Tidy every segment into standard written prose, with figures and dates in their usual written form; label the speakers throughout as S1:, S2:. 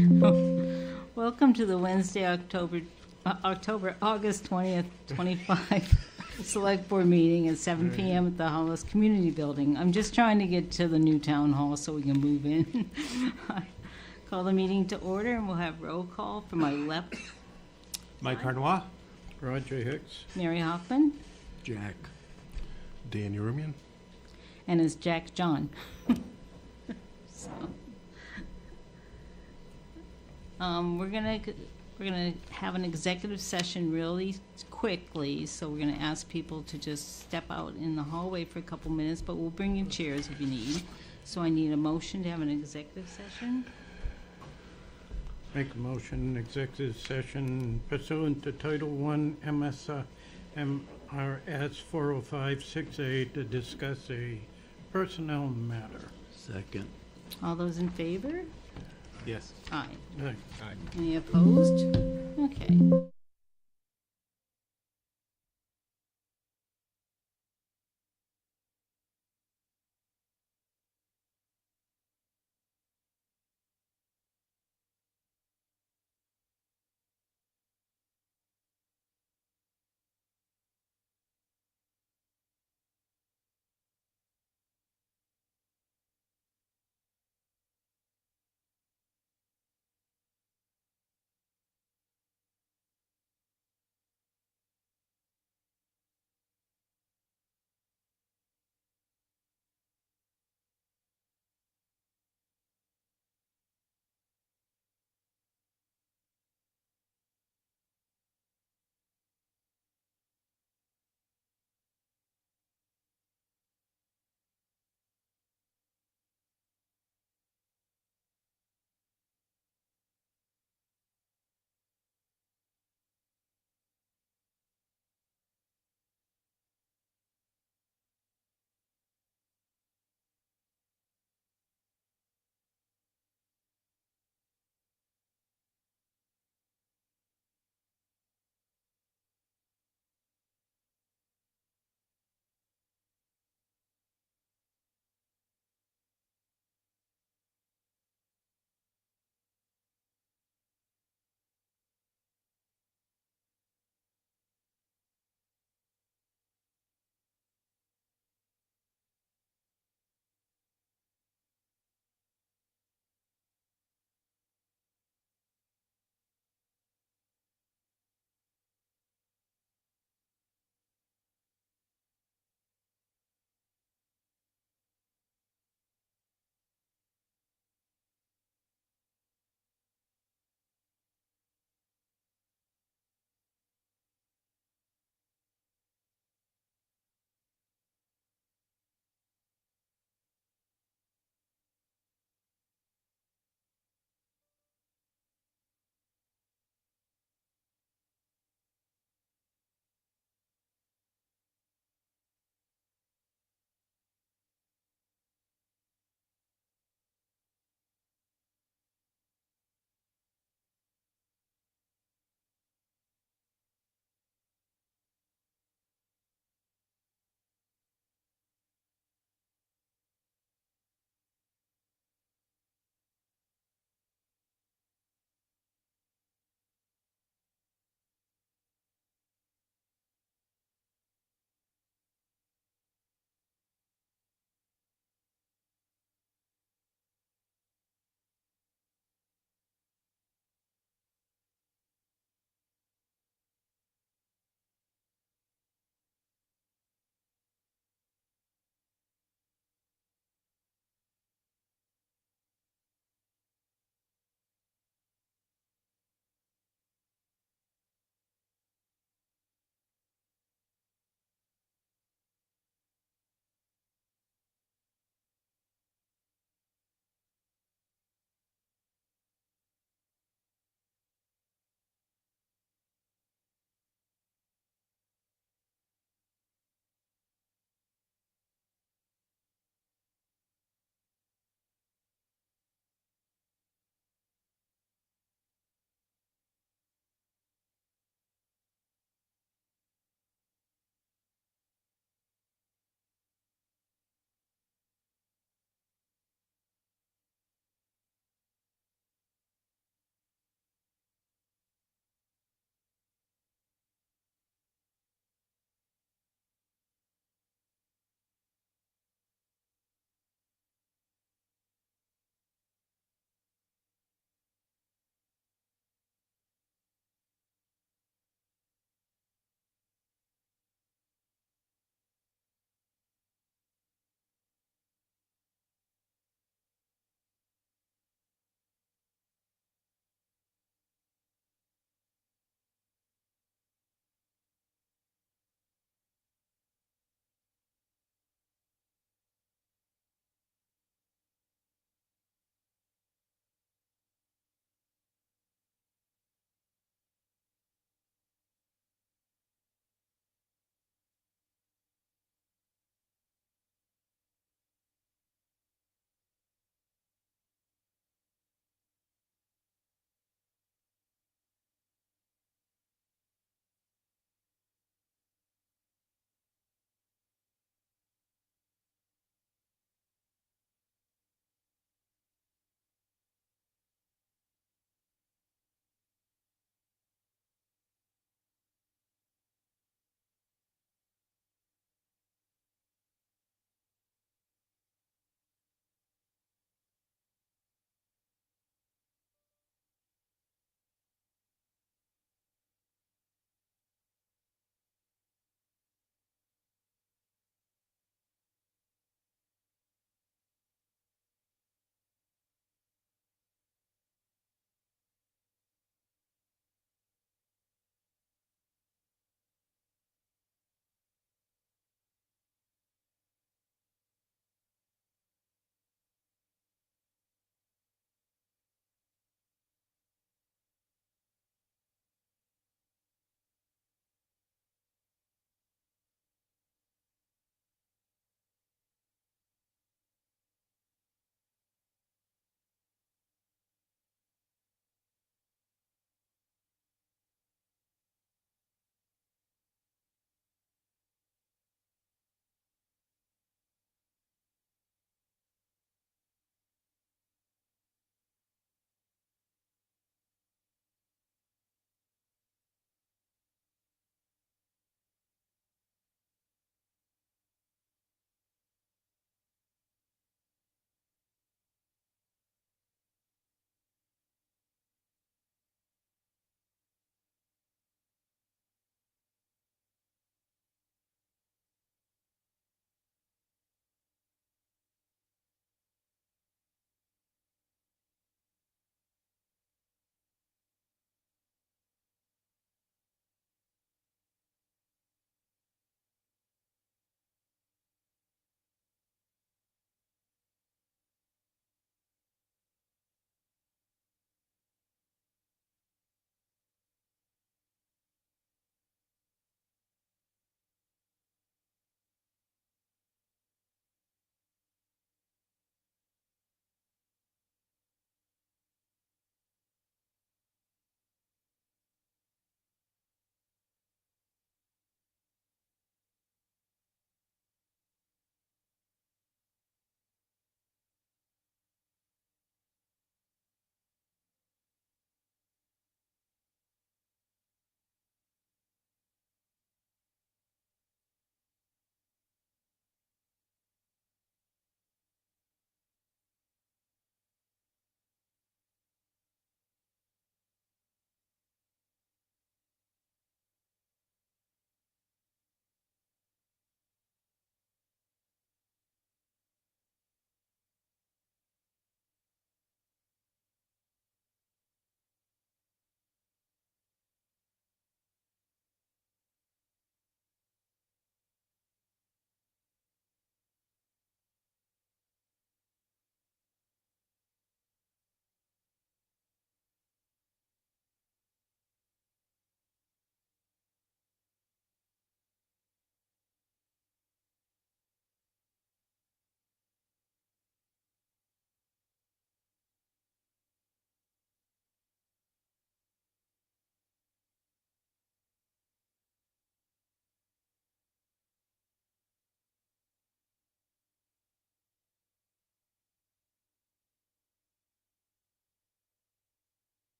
S1: Welcome to the Wednesday, August 20th, 25 Select Board Meeting at 7 PM at the Hollis Community Building. I'm just trying to get to the new town hall so we can move in. Call the meeting to order, and we'll have roll call from my left.
S2: Mike Harnois.
S3: Roger Hicks.
S1: Mary Hoffman,
S3: Jack.
S2: Danny Rumian.
S1: and it's Jack John. So, we're gonna have an executive session really quickly, so we're gonna ask people to just step out in the hallway for a couple minutes, but we'll bring you chairs if you need. So I need a motion to have an executive session.
S3: Make a motion, executive session pursuant to Title I MRS 405-6A to discuss a personnel matter.
S4: Second.
S1: All those in favor?
S2: Yes.
S1: Aye.
S3: Aye.
S1: Any opposed? Okay.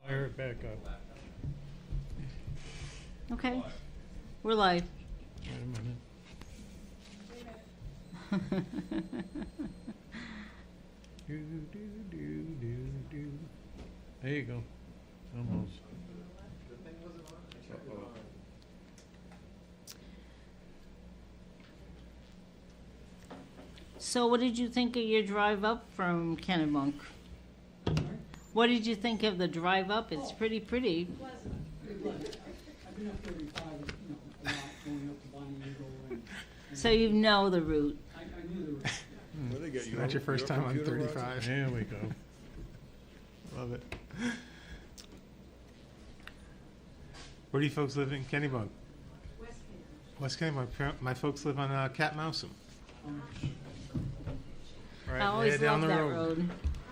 S3: Fire it back up.
S1: Okay, we're live.
S3: Wait a minute. Do, do, do, do, do. There you go. Almost.
S1: So what did you think of your drive up from Kennebunk? What did you think of the drive up? It's pretty pretty.
S4: It was. I've been up 35, a lot going up to Bonnie Eagle, and
S1: So you know the route.
S4: I knew the route.
S2: It's not your first time on 35.
S3: There we go.
S2: Love it. Where do you folks live in Kennebunk? West Kennebunk. My folks live on Catmousom. Right
S1: I always
S2: there down
S1: love
S2: the
S1: that
S2: road.
S1: road.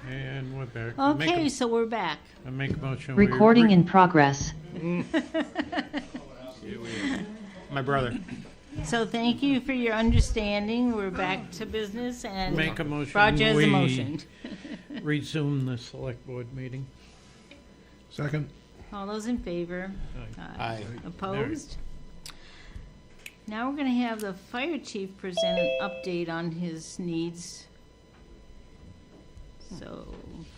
S3: And we're back.
S1: Okay, so we're back.
S3: I make a motion.
S5: Recording in progress.
S2: My brother.
S1: So thank you for your understanding. We're back to business and
S3: Make a motion.
S1: Roger has a
S3: we
S1: motion.
S3: Resume the select board meeting.
S2: Second.
S1: All those in favor?
S2: Aye.
S1: Opposed? Now we're going to have the fire chief present an update on his needs. So,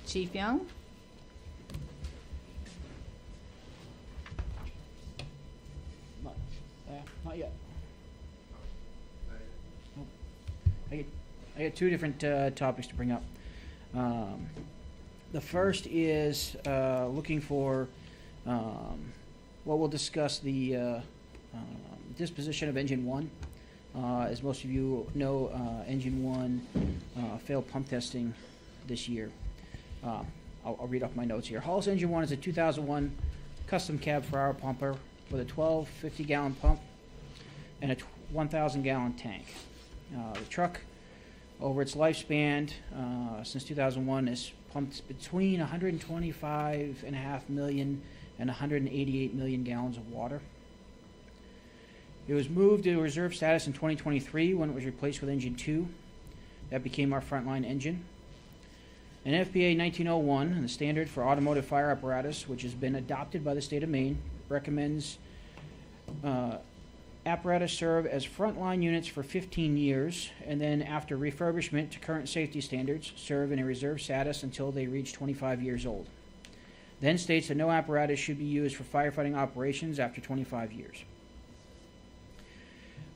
S1: Chief Young?
S6: Not yet. Nope. I get two different topics to bring up. The first is looking for, well, we'll discuss the disposition of Engine 1. As most of you know, Engine 1 failed pump testing this year. I'll read off my notes here. Hollis Engine 1 is a 2001 custom cab 4-hour pumper with a 12 50-gallon pump and a 1,000-gallon tank. The truck, over its lifespan since 2001, has pumped between 125.5 million and 188 million gallons of water. It was moved to reserve status in 2023 when it was replaced with Engine 2. That became our frontline engine. An FPA 1901, the standard for automotive fire apparatus, which has been adopted by the state of Maine, recommends apparatus serve as frontline units for 15 years, and then after refurbishment to current safety standards, serve in a reserve status until they reach 25 years old. Then states that no apparatus should be used for firefighting operations after 25 years.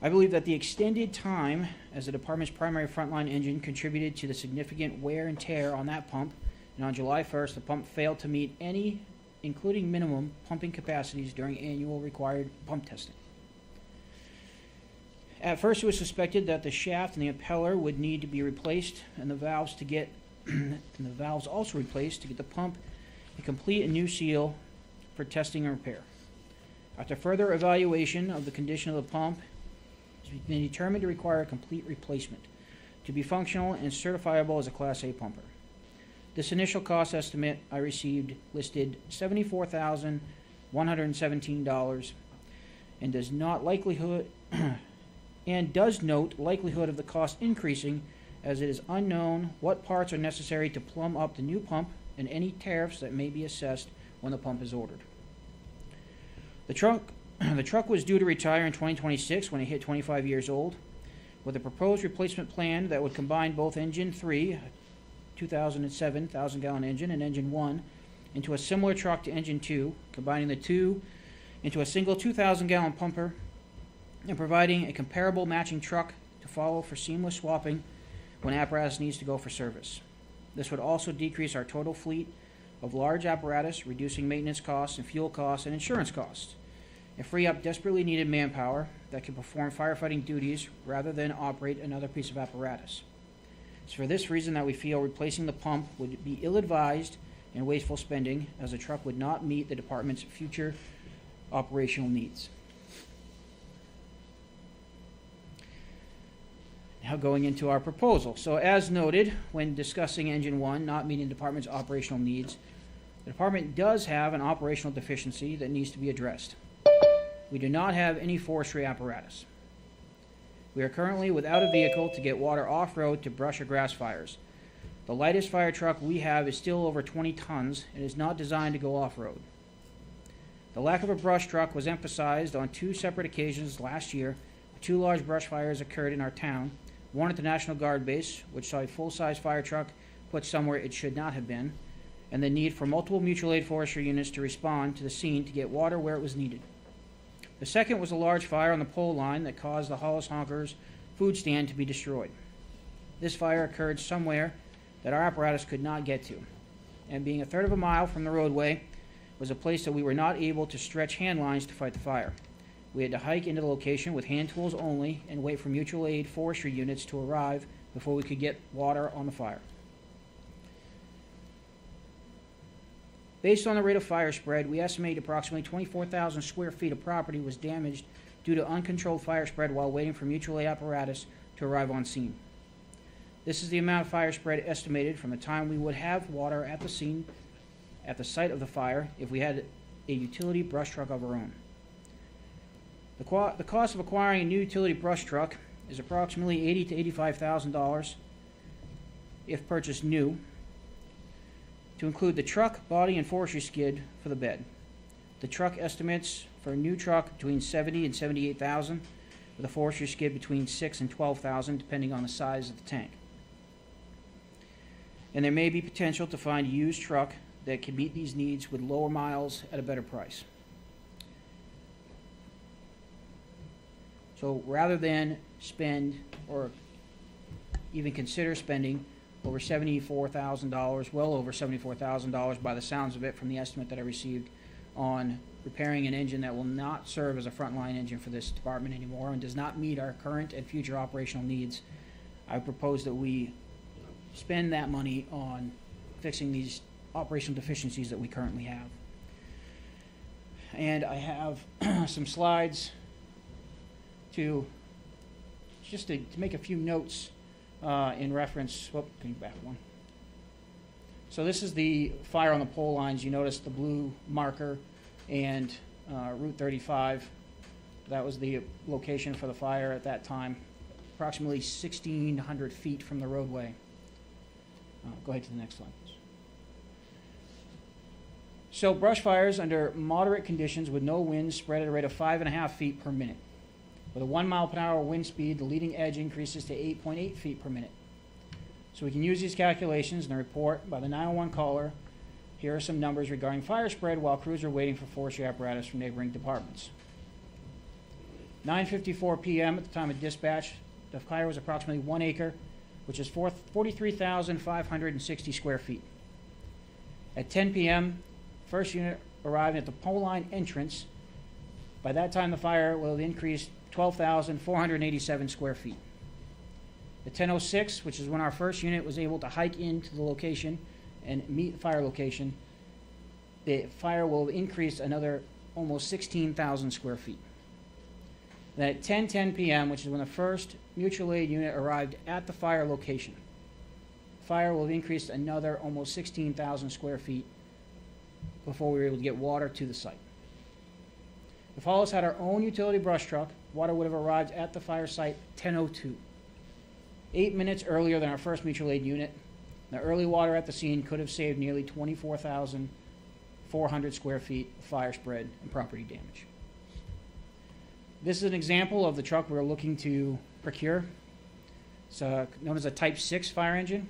S6: I believe that the extended time as the department's primary frontline engine contributed to the significant wear and tear on that pump, and on July 1st, the pump failed to meet any, including minimum, pumping capacities during annual required pump testing. At first, it was suspected that the shaft and the impeller would need to be replaced, and the valves to get, and the valves also replaced to get the pump a complete and new seal for testing and repair. After further evaluation of the condition of the pump, it's been determined to require a complete replacement to be functional and certifiable as a Class A pumper. This initial cost estimate I received listed $74,117 and does not likelihood and does note likelihood of the cost increasing, as it is unknown what parts are necessary to plumb up the new pump and any tariffs that may be assessed when the pump is ordered. The truck was due to retire in 2026 when it hit 25 years old, with a proposed replacement plan that would combine both Engine 3, 2007 1,000-gallon engine, and Engine 1 into a similar truck to Engine 2, combining the two into a single 2,000-gallon pumper and providing a comparable matching truck to follow for seamless swapping when apparatus needs to go for service. This would also decrease our total fleet of large apparatus, reducing maintenance costs and fuel costs and insurance costs, and free up desperately needed manpower that can perform firefighting duties rather than operate another piece of apparatus. It's for this reason that we feel replacing the pump would be ill-advised and wasteful spending, as the truck would not meet the department's future operational needs. Now going into our proposal. So as noted, when discussing Engine 1 not meeting the department's operational needs, the department does have an operational deficiency that needs to be addressed. We do not have any forestry apparatus. We are currently without a vehicle to get water off-road to brush or grass fires. The lightest fire truck we have is still over 20 tons and is not designed to go off-road. The lack of a brush truck was emphasized on 2 separate occasions last year. 2 large brush fires occurred in our town, one at the National Guard base, which saw a full-size fire truck put somewhere it should not have been, and the need for multiple mutual aid forestry units to respond to the scene to get water where it was needed. The second was a large fire on the pole line that caused the Hollis Honkers food stand to be destroyed. This fire occurred somewhere that our apparatus could not get to, and being a third of a mile from the roadway was a place that we were not able to stretch hand lines to fight the fire. We had to hike into the location with hand tools only and wait for mutual aid forestry units to arrive before we could get water on the fire. Based on the rate of fire spread, we estimate approximately 24,000 square feet of property was damaged due to uncontrolled fire spread while waiting for mutual aid apparatus to arrive on scene. This is the amount of fire spread estimated from the time we would have water at the scene, at the site of the fire, if we had a utility brush truck of our own. The cost of acquiring a new utility brush truck is approximately $80,000 to $85,000 if purchased new, to include the truck, body, and forestry skid for the bed. The truck estimates for a new truck between $70,000 and $78,000, with a forestry skid between $6,000 and $12,000, depending on the size of the tank. And there may be potential to find a used truck that can meet these needs with lower miles at a better price. So rather than spend or even consider spending over $74,000, well over $74,000 by the sounds of it from the estimate that I received on repairing an engine that will not serve as a frontline engine for this department anymore and does not meet our current and future operational needs, I propose that we spend that money on fixing these operational deficiencies that we currently have. And I have some slides to make a few notes in reference. Can you back one? So this is the fire on the pole lines. You notice the blue marker and Route 35. That was the location for the fire at that time, approximately 1,600 feet from the roadway. Go ahead to the next slide, please. So brush fires under moderate conditions with no wind spread at a rate of 5.5 feet per minute. With a 1 mile per hour wind speed, the leading edge increases to 8.8 feet per minute. So we can use these calculations in the report by the 911 caller. Here are some numbers regarding fire spread while crews are waiting for forestry apparatus from neighboring departments. 9:54 p.m. at the time of dispatch, the fire was approximately 1 acre, which is 43,560 square feet. At 10 p.m., first unit arrived at the pole line entrance. By that time, the fire will have increased 12,487 square feet. At 10:06, which is when our first unit was able to hike into the location and meet the fire location, the fire will have increased another almost 16,000 square feet. Then at 10:10 p.m., which is when the first mutual aid unit arrived at the fire location, the fire will have increased another almost 16,000 square feet before we were able to get water to the site. If Hollis had our own utility brush truck, water would have arrived at the fire site 10:02, 8 minutes earlier than our first mutual aid unit. The early water at the scene could have saved nearly 24,400 square feet of fire spread and property damage. This is an example of the truck we're looking to procure. It's known as a Type 6 fire engine.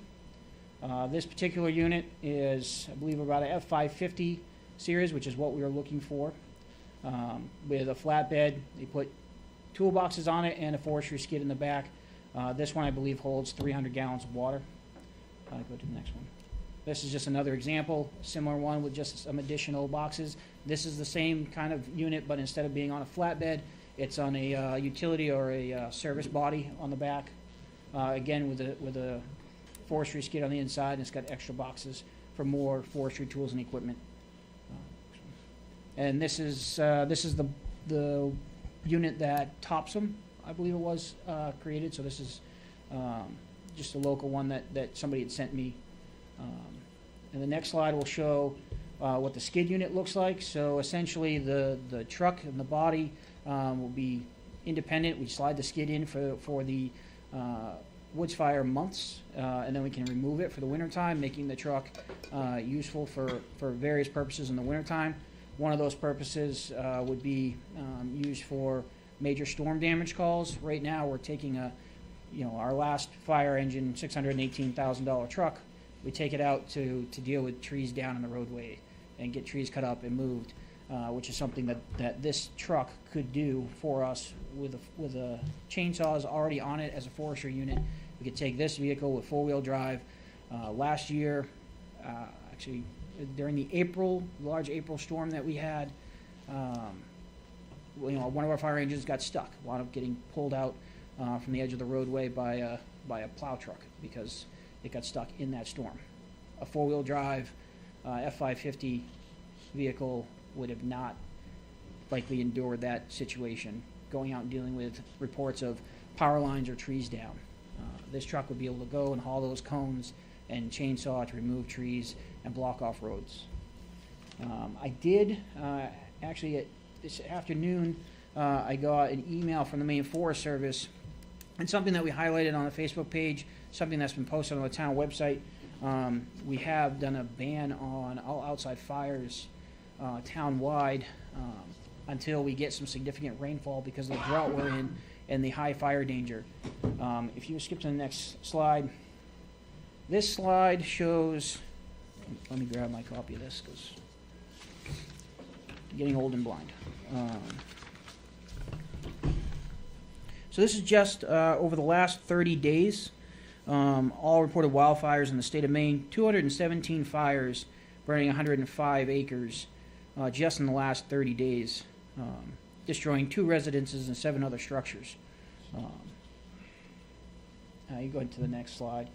S6: This particular unit is, I believe, about a F550 series, which is what we were looking for. With a flatbed, they put toolboxes on it and a forestry skid in the back. This one, I believe, holds 300 gallons of water. Go to the next one. This is just another example, similar one with just some additional boxes. This is the same kind of unit, but instead of being on a flatbed, it's on a utility or a service body on the back. Again, with a forestry skid on the inside, and it's got extra boxes for more forestry tools and equipment. And this is the unit that Topsom, I believe it was, created. So this is just a local one that somebody had sent me. And the next slide will show what the skid unit looks like. So essentially the truck and the body will be independent. We slide the skid in for the woods fire months, and then we can remove it for the wintertime, making the truck useful for various purposes in the wintertime. One of those purposes would be used for major storm damage calls. Right now, we're taking our last fire engine, $618,000 truck. We take it out to deal with trees down in the roadway and get trees cut up and moved, which is something that this truck could do for us with a chainsaws already on it as a forestry unit. We could take this vehicle with four-wheel drive. Last year, actually during the large April storm that we had, one of our fire engines got stuck, wound up getting pulled out from the edge of the roadway by a plow truck because it got stuck in that storm. A four-wheel drive F550 vehicle would have not likely endured that situation, going out and dealing with reports of power lines or trees down. This truck would be able to go and haul those cones and chainsaw to remove trees and block off roads. I did, actually, this afternoon, I got an email from the Maine Forest Service, and something that we highlighted on the Facebook page, something that's been posted on the town website. We have done a ban on all outside fires town-wide until we get some significant rainfall because of the drought we're in and the high fire danger. If you skip to the next slide, this slide shows, let me grab my copy of this because I'm getting old and blind. So this is just over the last 30 days, all reported wildfires in the state of Maine, 217 fires burning 105 acres just in the last 30 days, destroying 2 residences and 7 other structures. You go into the next slide.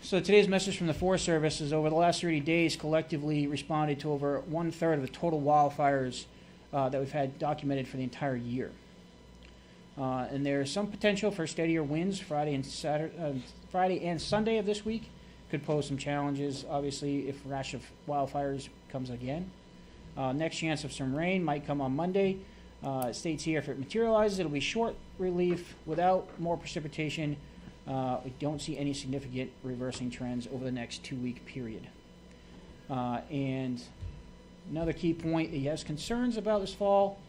S6: So today's message from the Forest Service is over the last 30 days collectively responded to over 1/3 of the total wildfires that we've had documented for the entire year. And there's some potential for steadier winds Friday and Sunday of this week. Could pose some challenges, obviously, if a rash of wildfires comes again. Next chance of some rain might come on Monday. It states here if it materializes, it'll be short relief without more precipitation. We don't see any significant reversing trends over the next 2-week period. And another key point, he has concerns about this fall.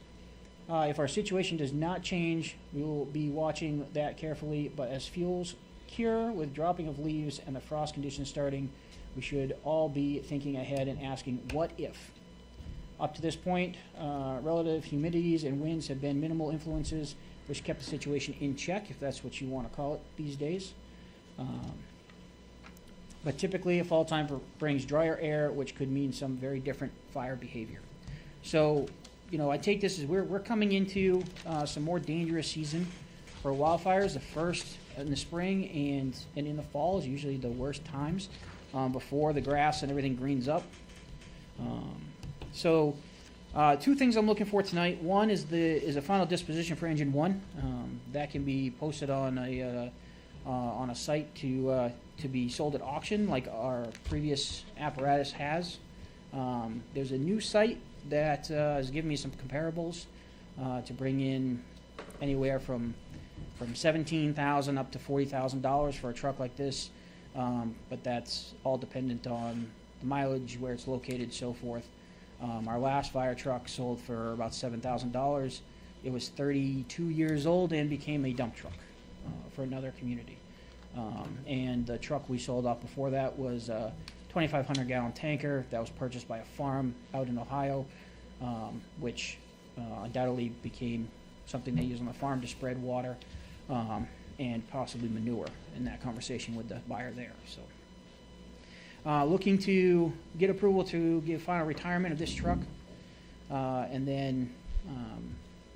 S6: If our situation does not change, we will be watching that carefully, but as fuels cure with dropping of leaves and the frost conditions starting, we should all be thinking ahead and asking, what if? Up to this point, relative humidities and winds have been minimal influences, which kept the situation in check, if that's what you want to call it these days. But typically, a fall time brings drier air, which could mean some very different fire behavior. So, I take this as we're coming into some more dangerous season for wildfires. The first in the spring and in the fall is usually the worst times before the grass and everything greens up. So 2 things I'm looking for tonight. One is a final disposition for engine 1 that can be posted on a site to be sold at auction, like our previous apparatus has. There's a new site that has given me some comparables to bring in anywhere from $17,000 up to $40,000 for a truck like this, but that's all dependent on the mileage, where it's located, so forth. Our last fire truck sold for about $7,000. It was 32 years old and became a dump truck for another community. And the truck we sold off before that was a 2,500-gallon tanker that was purchased by a farm out in Ohio, which undoubtedly became something they use on the farm to spread water and possibly manure in that conversation with the buyer there. So, looking to get approval to give final retirement of this truck, and then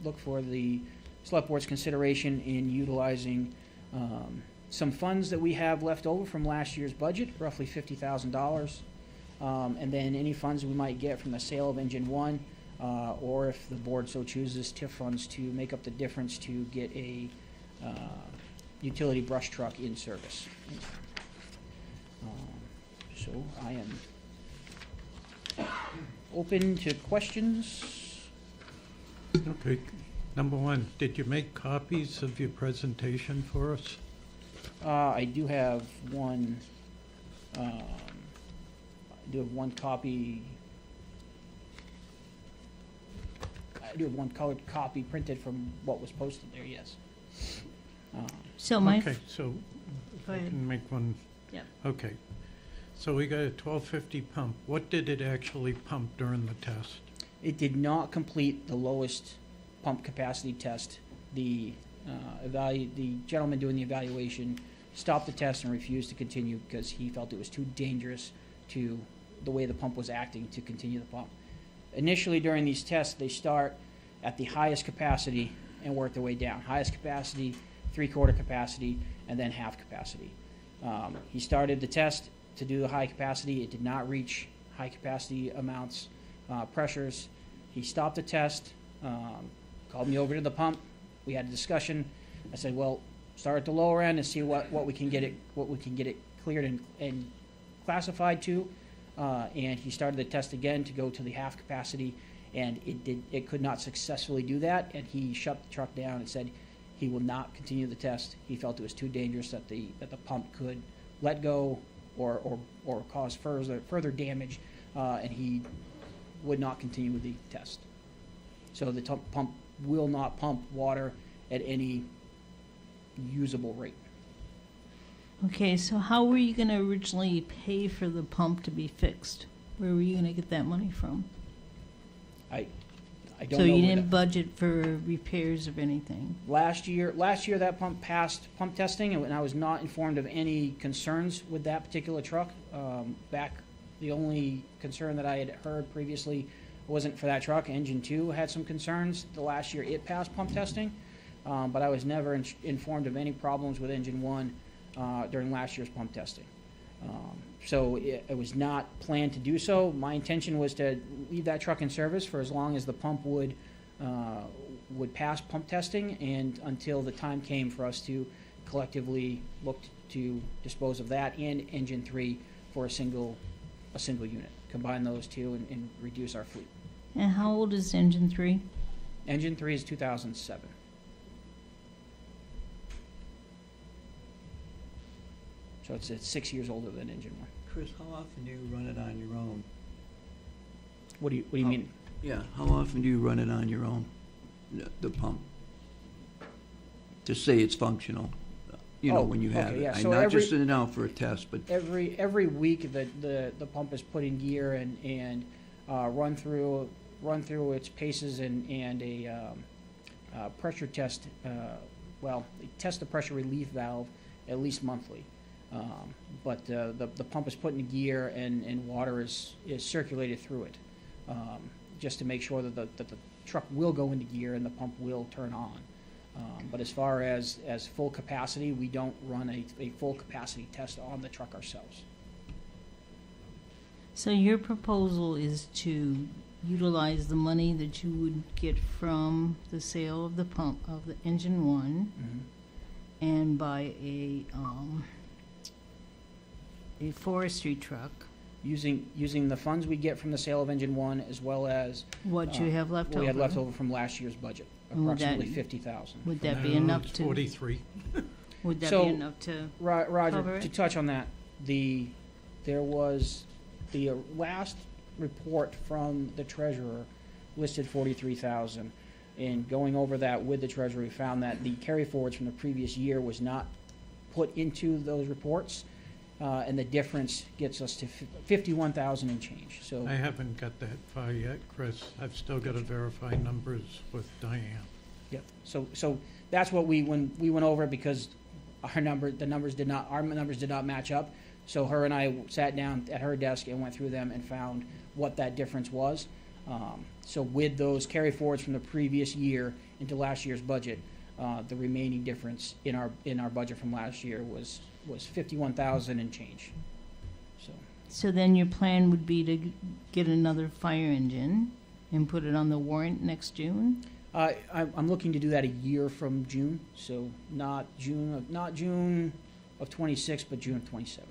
S6: look for the select board's consideration in utilizing some funds that we have left over from last year's budget, roughly $50,000, and then any funds we might get from the sale of engine 1, or if the board so chooses, TIF funds to make up the difference to get a utility brush truck in service. So I am open to questions.
S3: Okay. Number 1, did you make copies of your presentation for us?
S6: I do have one, I do have one copy. I do have one colored copy printed from what was posted there, yes.
S1: So my,
S3: Okay, so if
S1: Go
S3: I
S1: ahead.
S3: can make one.
S1: Yep.
S3: Okay. So we got a 1250 pump. What did it actually pump during the test?
S6: It did not complete the lowest pump capacity test. The the gentleman doing the evaluation stopped the test and refused to continue because he felt it was too dangerous to the way the pump was acting to continue the pump. Initially during these tests, they start at the highest capacity and work their way down. Highest capacity, 3/4 capacity, and then half capacity. He started the test to do the high capacity. It did not reach high capacity amounts, pressures. He stopped the test, called me over to the pump. We had a discussion. I said, well, start at the lower end and see what we can get it cleared and classified to. And he started the test again to go to the half capacity, and it could not successfully do that. And he shut the truck down and said he will not continue the test. He felt it was too dangerous that the pump could let go or cause further damage, and he would not continue with the test. So the pump will not pump water at any usable rate.
S1: okay, so how were you gonna originally pay for the pump to be fixed? Where were you gonna get that money from?
S6: I don't
S1: So
S6: know.
S1: you
S6: where
S1: didn't budget for repairs of anything?
S6: Last year that pump passed pump testing, and I was not informed of any concerns with that particular truck. The only concern that I had heard previously wasn't for that truck. Engine 2 had some concerns. The last year it passed pump testing, but I was never informed of any problems with Engine 1 during last year's pump testing. So it was not planned to do so. My intention was to leave that truck in service for as long as the pump would pass pump testing, and until the time came for us to collectively look to dispose of that and Engine 3 for a single unit. Combine those two and reduce our fleet.
S1: And how old is engine 3?
S6: Engine 3 is 2007. So it's 6 years older than Engine 1.
S5: Chris, how often do you run it on your own?
S6: What do you mean?
S5: Yeah, how often do you run it on your own, the pump? To say it's functional,
S6: Oh,
S5: when you have
S6: okay,
S5: it.
S6: yeah,
S5: I'm
S6: so
S5: not
S6: every-
S5: just sitting down for a test, but
S6: Every week the pump is put in gear and run through its paces and a pressure test. They test the pressure relief valve at least monthly. But the pump is put in gear and water is circulated through it, just to make sure that the truck will go into gear and the pump will turn on. But as far as full capacity, we don't run a full capacity test on the truck ourselves.
S1: So your proposal is to utilize the money that you would get from the sale of the pump, of the engine 1, and buy a forestry truck,
S6: Using the funds we get from the sale of Engine 1 as well as
S1: what you have left
S6: what
S1: over.
S6: we had left over from last year's budget,
S1: And would that-
S6: approximately 50,000.
S1: Would that
S3: No,
S1: be enough
S3: it's
S1: to,
S3: 43.
S1: would that
S6: So-
S1: be enough to,
S6: Roger,
S1: Cover
S6: to
S1: it?
S6: touch on that, there was the last report from the treasurer listed 43,000. And going over that with the treasurer, we found that the carry forwards from the previous year was not put into those reports, and the difference gets us to 51,000 and change. So
S3: I haven't got that far yet, Chris. I've still got to verify numbers with Diane.
S6: yep. So that's what when we went over it, because our numbers did not match up. So her and I sat down at her desk and went through them and found what that difference was. So with those carry forwards from the previous year into last year's budget, the remaining difference in our budget from last year was 51,000 and change.
S1: so then your plan would be to get another fire engine and put it on the warrant next June?
S6: I'm looking to do that a year from June, so not June of 26, but June of 27.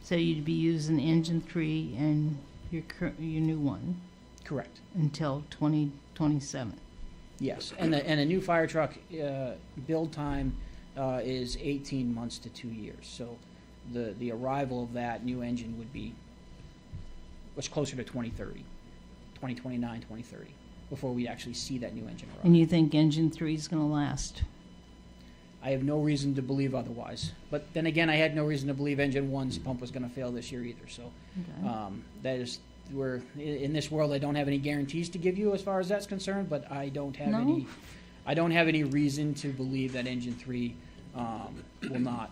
S1: So you'd be using engine 3 and your new one
S6: Correct.
S1: until 2027?
S6: Yes, and a new fire truck build time is 18 months to 2 years. So the arrival of that new engine would be much closer to 2030, 2029, 2030, before we actually see that new engine arrive.
S1: And you think engine 3 is going to last?
S6: I have no reason to believe otherwise. But then again, I had no reason to believe engine 1's pump was going to fail this year either. So
S1: Okay.
S6: that is, we're in this world. I don't have any guarantees to give you as far as that's concerned, but I don't have
S1: No?
S6: I don't have any reason to believe that engine 3 will not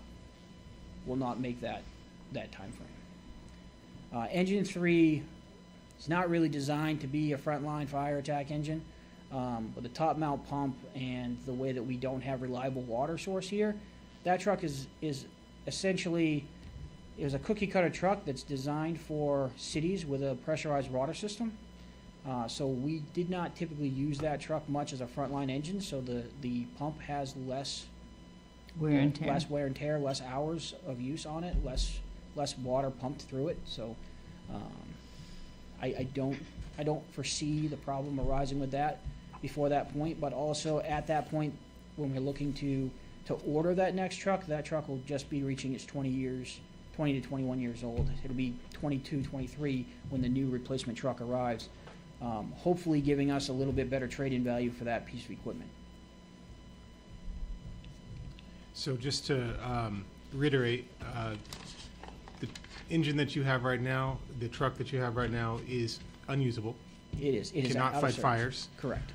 S6: make that time frame. Engine 3 is not really designed to be a frontline fire attack engine. With the top mount pump and the way that we don't have reliable water source here, that truck is essentially, it was a cookie cutter truck that's designed for cities with a pressurized water system. So we did not typically use that truck much as a frontline engine, so the pump has less
S1: Wear and tear.
S6: less wear and tear, less hours of use on it, less water pumped through it. So I don't foresee the problem arising with that before that point. But also at that point, when we're looking to order that next truck, that truck will just be reaching its 20 to 21 years old. It'll be 22, 23 when the new replacement truck arrives. Hopefully giving us a little bit better trade-in value for that piece of equipment.
S2: So just to reiterate, the engine that you have right now, the truck that you have right now is unusable.
S6: It is
S2: Cannot
S6: out of
S2: fight
S6: service.
S2: fires.
S6: Correct.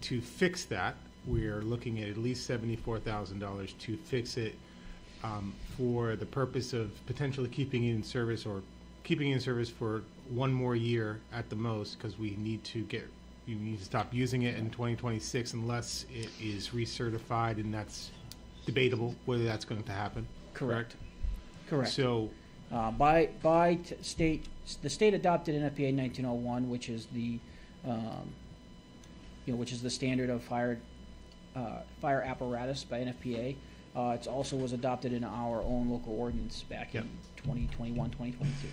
S2: To fix that, we're looking at least $74,000 to fix it for the purpose of potentially keeping it in service or keeping it in service for one more year at the most, because you need to stop using it in 2026 unless it is recertified, and that's debatable whether that's going to happen.
S6: Correct.
S2: So
S6: The state adopted NFPA 1901, which is the standard of fire apparatus by NFPA. It also was adopted in our own local ordinance back
S2: Yep.
S6: in 2021, 2022.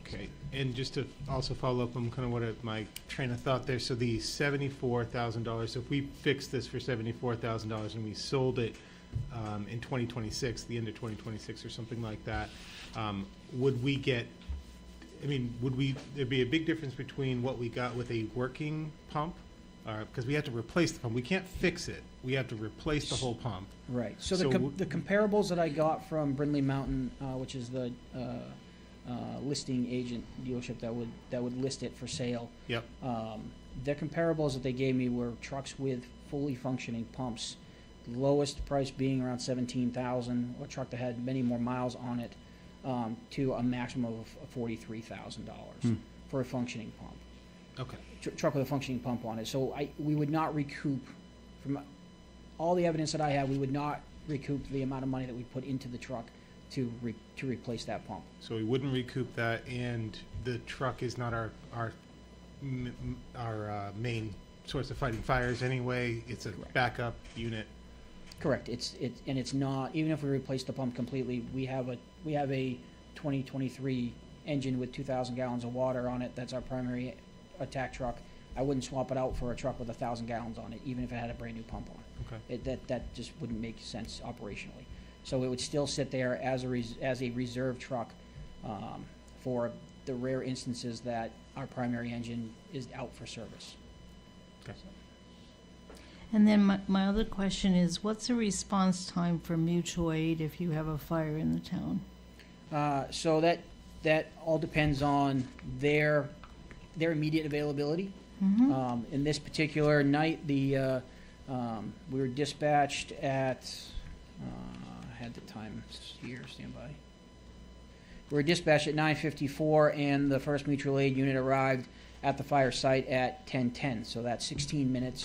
S2: Okay, and just to also follow up on kind of my train of thought there, so the $74,000, so if we fixed this for $74,000 and we sold it in 2026, the end of 2026 or something like that, would there'd be a big difference between what we got with a working pump, because we have to replace the pump. We can't fix it. We have to replace the whole pump.
S6: Right. So
S2: So
S6: the comparables that I got from Brindley Mountain, which is the listing agent dealership that would list it for sale.
S2: Yep.
S6: The comparables that they gave me were trucks with fully functioning pumps. The lowest price being around $17,000, a truck that had many more miles on it, to a maximum of $43,000 for a functioning pump.
S2: Okay.
S6: Truck with a functioning pump on it. So we would not recoup, from all the evidence that I have, we would not recoup the amount of money that we put into the truck to replace that pump.
S2: So we wouldn't recoup that, and the truck is not our main source of fighting fires anyway. It's a
S6: Correct.
S2: backup unit.
S6: Correct. It's not, even if we replace the pump completely, we have a 2023 engine with 2,000 gallons of water on it. That's our primary attack truck. I wouldn't swap it out for a truck with 1,000 gallons on it, even if it had a brand new pump on it.
S2: Okay.
S6: That just wouldn't make sense operationally. So it would still sit there as a reserve truck for the rare instances that our primary engine is out for service.
S2: Okay.
S1: And then my other question is, what's the response time for mutual aid if you have a fire in the town?
S6: So that all depends on their immediate availability. In this particular night, we were dispatched at. I had the time here. Stand by. We were dispatched at 9:54, and the first mutual aid unit arrived at the fire site at 10:10. So that's 16 minutes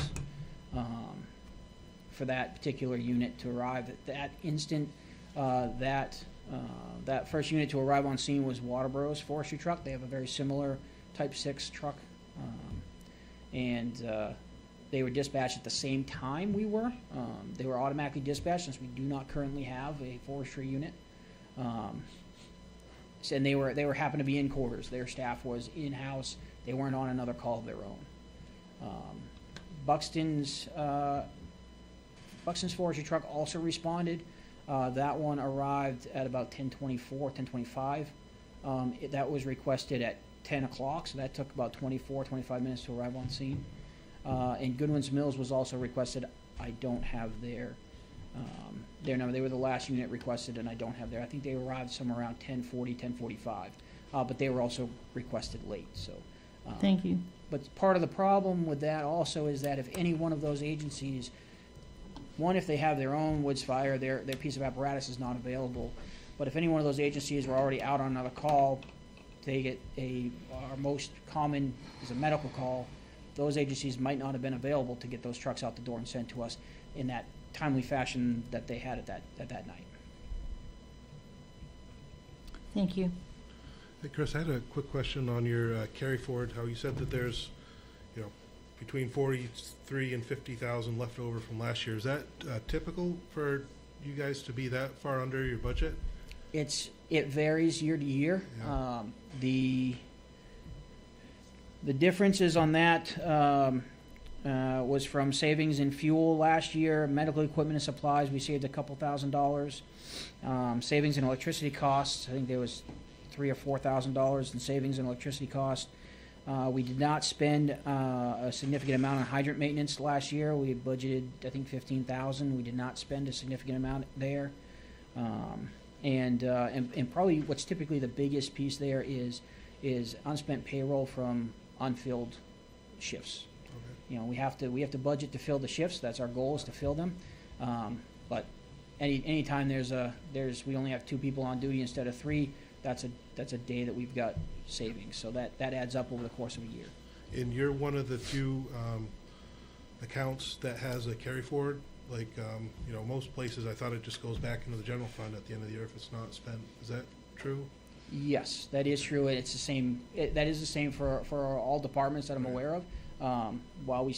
S6: for that particular unit to arrive. At that instant, that first unit to arrive on scene was Waterboro's forestry truck. They have a very similar Type 6 truck, and they were dispatched at the same time we were. They were automatically dispatched since we do not currently have a forestry unit. And they were happened to be in quarters. Their staff was in-house. They weren't on another call of their own. Buxton's Buxton's forestry truck also responded. That one arrived at about 10:24, 10:25. That was requested at 10 o'clock, so that took about 24, 25 minutes to arrive on scene. And Goodwin's Mills was also requested. I don't have their number. They were the last unit requested, and I don't have their. I think they arrived somewhere around 10:40, 10:45, but they were also requested late. So,
S1: Thank you.
S6: but part of the problem with that also is that if any one of those agencies, one, if they have their own woods fire, their piece of apparatus is not available. But if any one of those agencies were already out on another call, they get our most common is a medical call. Those agencies might not have been available to get those trucks out the door and sent to us in that timely fashion that they had at that night.
S1: Thank you.
S7: Hey, Chris, I had a quick question on your carry forward, how you said that there's, between 43 and 50,000 left over from last year. Is that typical for you guys to be that far under your budget?
S6: It varies year to year.
S7: Yeah.
S6: The differences on that was from savings in fuel last year, medical equipment and supplies, we saved a couple $1,000. Savings in electricity costs, I think there was $3,000 or $4,000 in savings in electricity costs. We did not spend a significant amount on hydrant maintenance last year. We budgeted, I think, $15,000. We did not spend a significant amount there. And probably what's typically the biggest piece there is unspent payroll from unfilled shifts.
S7: Okay.
S6: We have to budget to fill the shifts. That's our goal, is to fill them. But anytime we only have 2 people on duty instead of 3, that's a day that we've got savings. So that adds up over the course of a year.
S7: And you're one of the few accounts that has a carry forward. Like, most places, I thought it just goes back into the general fund at the end of the year if it's not spent. Is that true?
S6: Yes, that is true. And it's the same. That is the same for all departments that I'm
S7: Right.
S6: aware of. While there's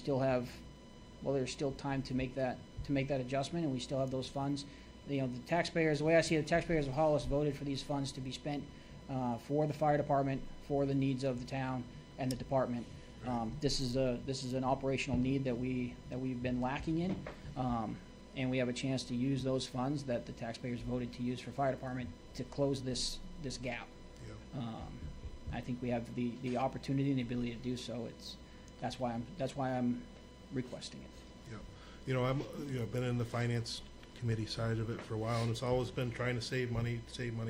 S6: still time to make that adjustment, and we still have those funds. The taxpayers. The way I see it, the taxpayers of Hollis voted for these funds to be spent for the fire department, for the needs of the town and the department. This is an operational need that we've been lacking in, and we have a chance to use those funds that the taxpayers voted to use for fire department to close this gap.
S7: Yeah.
S6: I think we have the opportunity and the ability to do so. That's why I'm requesting it.
S7: Yeah. I've been in the finance committee side of it for a while, and it's always been trying to save money, and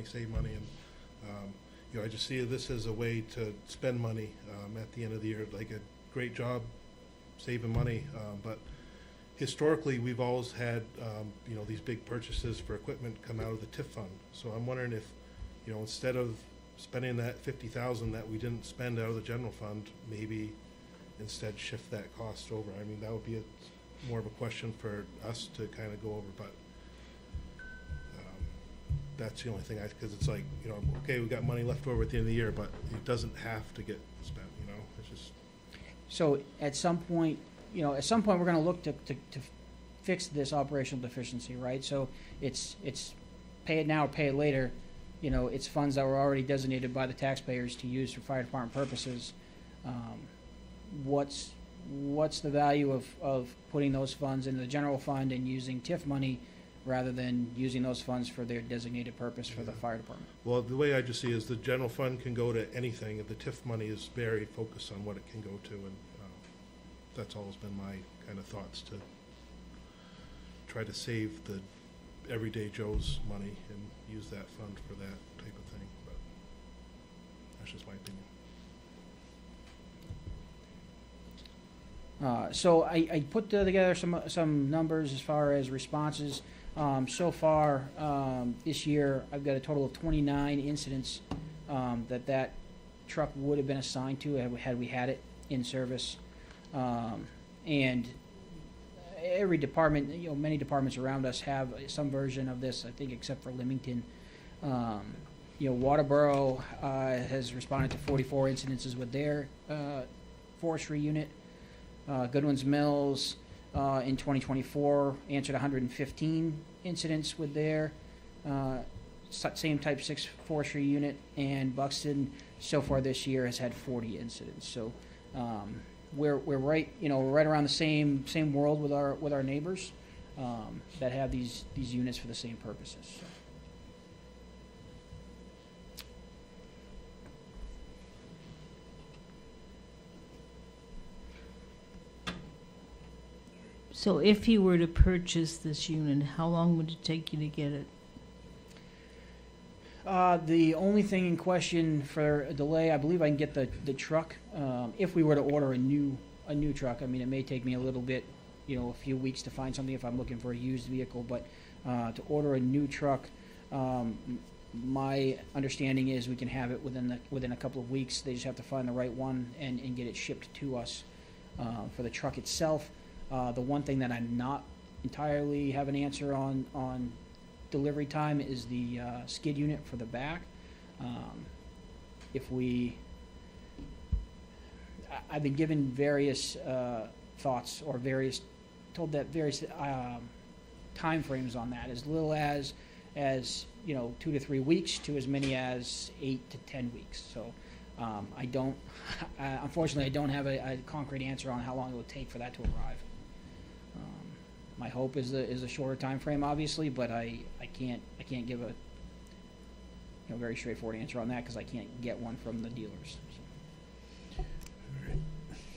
S7: I just see this as a way to spend money at the end of the year. Like, a great job saving money, but historically we've always had these big purchases for equipment come out of the TIF fund. So I'm wondering if instead of spending that 50,000 that we didn't spend out of the general fund, maybe instead shift that cost over. I mean, that would be more of a question for us to kind of go over, but that's the only thing because it's like, okay, we got money left over at the end of the year, but it doesn't have to get spent, it's just.
S6: So at some point, we're going to look to fix this operational deficiency, right? So it's pay it now or pay it later. It's funds that were already designated by the taxpayers to use for fire department purposes. What's the value of putting those funds into the general fund and using TIF money rather than using those funds for their designated purpose for the fire department?
S7: Well, the way I just see is the general fund can go to anything. The TIF money is very focused on what it can go to, and that's always been my kind of thoughts, to try to save the everyday Joe's money and use that fund for that type of thing. But that's just my opinion.
S6: So I put together some numbers as far as responses. So far this year, I've got a total of 29 incidents that truck would have been assigned to had we had it in service. And every department, many departments around us have some version of this, I think, except for Leamington. Waterboro has responded to 44 incidences with their forestry unit. Goodwin's Mills in 2024 answered 115 incidents with their same type 6 forestry unit, and Buxton so far this year has had 40 incidents. So we're right, we're right around the same world with our neighbors. that have these units for the same purposes. So.
S1: So if you were to purchase this unit, how long would it take you to get it?
S6: The only thing in question for a delay, I believe I can get the truck. If we were to order a new truck, I mean, it may take me a little bit, a few weeks to find something if I'm looking for a used vehicle. But to order a new truck, my understanding is we can have it within a couple of weeks. They just have to find the right one and get it shipped to us. For the truck itself, the one thing that I'm not entirely have an answer on delivery time is the skid unit for the back. I've been given various thoughts or told that various time frames on that, as little as 2 to 3 weeks to as many as 8 to 10 weeks. So unfortunately, I don't have a concrete answer on how long it would take for that to arrive. My hope is a shorter time frame, obviously, but I can't give a very straightforward answer on that because I can't get one from the dealers. So.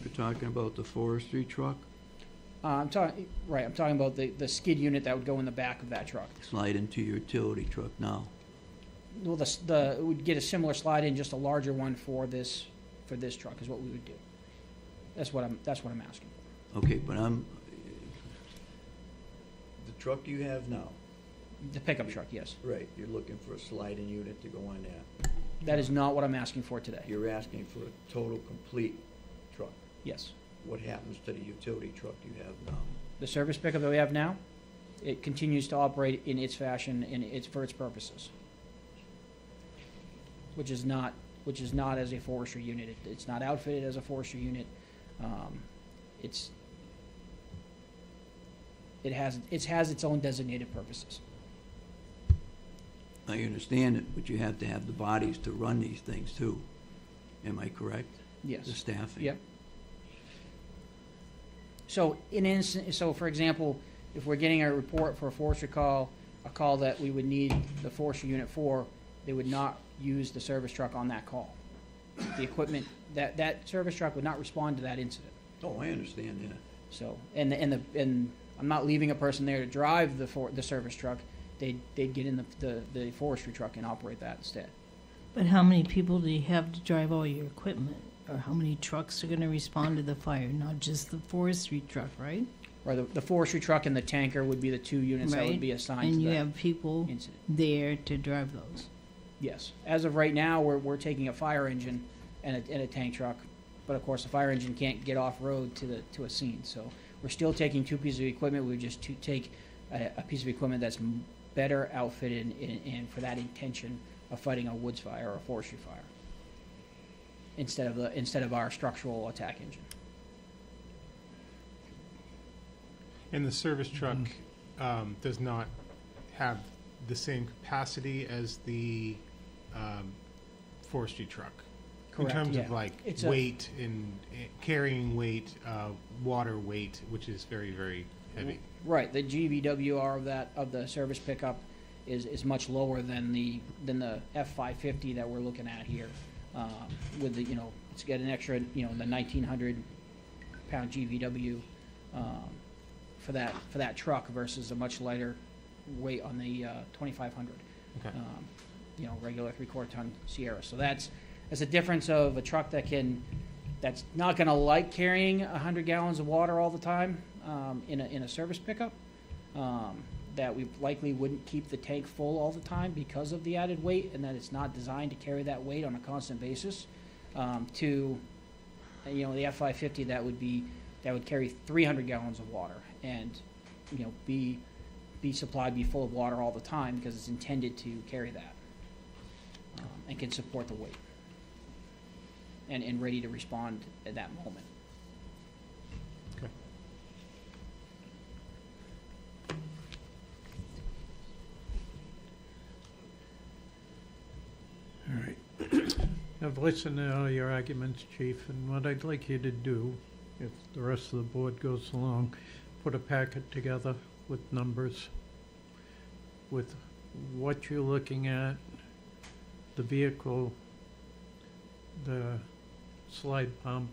S5: You're talking about the forestry truck?
S6: I'm talking about the skid unit that would go in the back of that truck.
S5: Slide into your utility truck now.
S6: Well, it would get a similar slide in, just a larger one for this truck is what we would do. That's what I'm asking.
S5: Okay, but the truck you have now.
S6: The pickup truck, yes.
S5: Right, you're looking for a sliding unit to go on that.
S6: That is not what I'm asking for today.
S5: You're asking for a total complete truck.
S6: Yes.
S5: What happens to the utility truck you have now?
S6: The service pickup that we have now, it continues to operate in its fashion and for its purposes, which is not as a forestry unit. It's not outfitted as a forestry unit. It has its own designated purposes.
S5: I understand it, but you have to have the bodies to run these things too. Am I correct?
S6: Yes.
S5: The staffing.
S6: Yep. So for example, if we're getting a report for a forestry call, a call that we would need the forestry unit for, they would not use the service truck on that call. The equipment, that service truck would not respond to that incident.
S5: Oh, I understand that.
S6: So, and I'm not leaving a person there to drive the service truck. They'd get in the forestry truck and operate that instead.
S1: But how many people do you have to drive all your equipment? Or how many trucks are going to respond to the fire? Not just the forestry truck, right?
S6: Or the forestry truck and the tanker would be the two units that would
S1: Right.
S6: be assigned
S1: And
S6: to
S1: you
S6: that
S1: have people
S6: incident.
S1: there to drive those.
S6: Yes. As of right now, we're taking a fire engine and a tank truck, but of course the fire engine can't get off road to a scene. So we're still taking two pieces of equipment. We would just take a piece of equipment that's better outfitted and for that intention of fighting a woods fire or a forestry fire, instead of our structural attack engine.
S2: And the service truck does not have the same capacity as the forestry truck.
S6: Correct,
S2: In terms
S6: yeah.
S2: of like
S6: It's
S2: weight and carrying weight, water weight, which is very, very heavy.
S6: Right. The GVWR of the service pickup is much lower than the F550 that we're looking at here. With the it's got an extra the 1,900 pound GVW for that truck versus a much lighter weight on the 2,500.
S2: Okay.
S6: Regular 3/4 ton Sierra. So that's a difference of a truck that's not going to like carrying 100 gallons of water all the time in a service pickup. That we likely wouldn't keep the tank full all the time because of the added weight, and that it's not designed to carry that weight on a constant basis. To the F550 that would carry 300 gallons of water and be full of water all the time because it's intended to carry that and can support the weight and ready to respond at that moment.
S2: Okay.
S3: All right. I've listened to all your arguments, Chief, and what I'd like you to do, if the rest of the board goes along, put a packet together with numbers, with what you're looking at, the vehicle, the slide pump,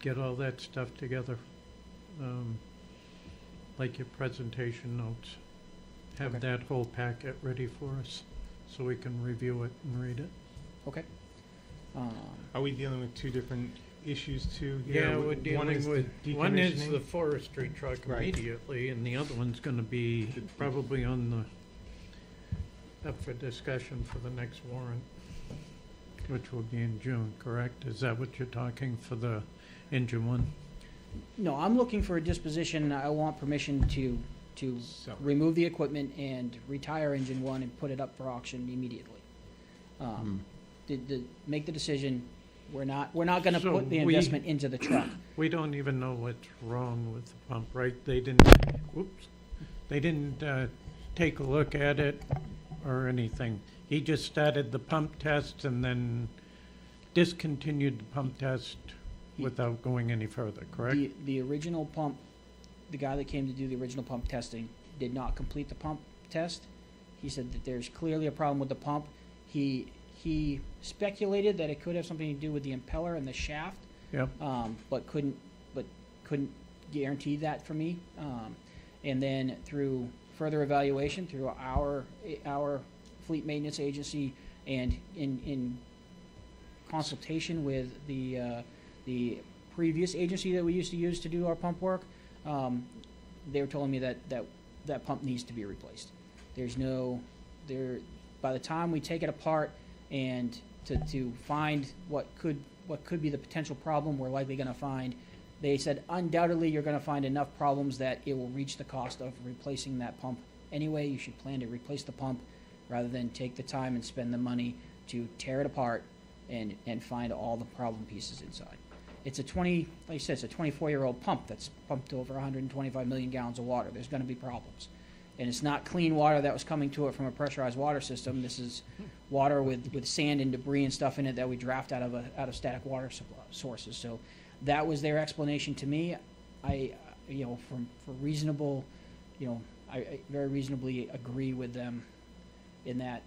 S3: get all that stuff together, like your presentation notes. Have
S6: Okay.
S3: that whole packet ready for us, so we can review it and read it.
S6: Okay.
S2: Are we dealing with two different issues too here?
S3: Yeah, we're
S2: One
S3: dealing
S2: is the
S3: with, one is
S2: decommissioning.
S3: the forestry truck
S2: Right.
S3: immediately, and the other one's gonna be probably on the, up for discussion for the next warrant, which will be in June, correct? Is that what you're talking for the engine one?
S6: No, I'm looking for a disposition. I want permission to
S2: So-
S6: remove the equipment and retire engine one and put it up for auction immediately. Make the decision. We're not gonna
S3: So
S6: put the
S3: we-
S6: investment into the truck.
S3: We don't even know what's wrong with the pump, right? They didn't take a look at it or anything. He just started the pump test and then discontinued the pump test without going any further, correct?
S6: The original pump, the guy that came to do the original pump testing did not complete the pump test. He said that there's clearly a problem with the pump. He speculated that it could have something to do with the impeller and the shaft,
S3: Yep.
S6: but couldn't guarantee that for me. And then through further evaluation through our fleet maintenance agency and in consultation with the previous agency that we used to use to do our pump work, they were telling me that pump needs to be replaced. By the time we take it apart and to find what could be the potential problem, we're likely going to find. They said undoubtedly you're going to find enough problems that it will reach the cost of replacing that pump anyway. You should plan to replace the pump rather than take the time and spend the money to tear it apart and find all the problem pieces inside. It's a 24-year-old pump that's pumped over 125 million gallons of water. There's going to be problems. And it's not clean water that was coming to it from a pressurized water system. This is water with sand and debris and stuff in it that we draft out of static water sources. So that was their explanation to me. I very reasonably agree with them in that,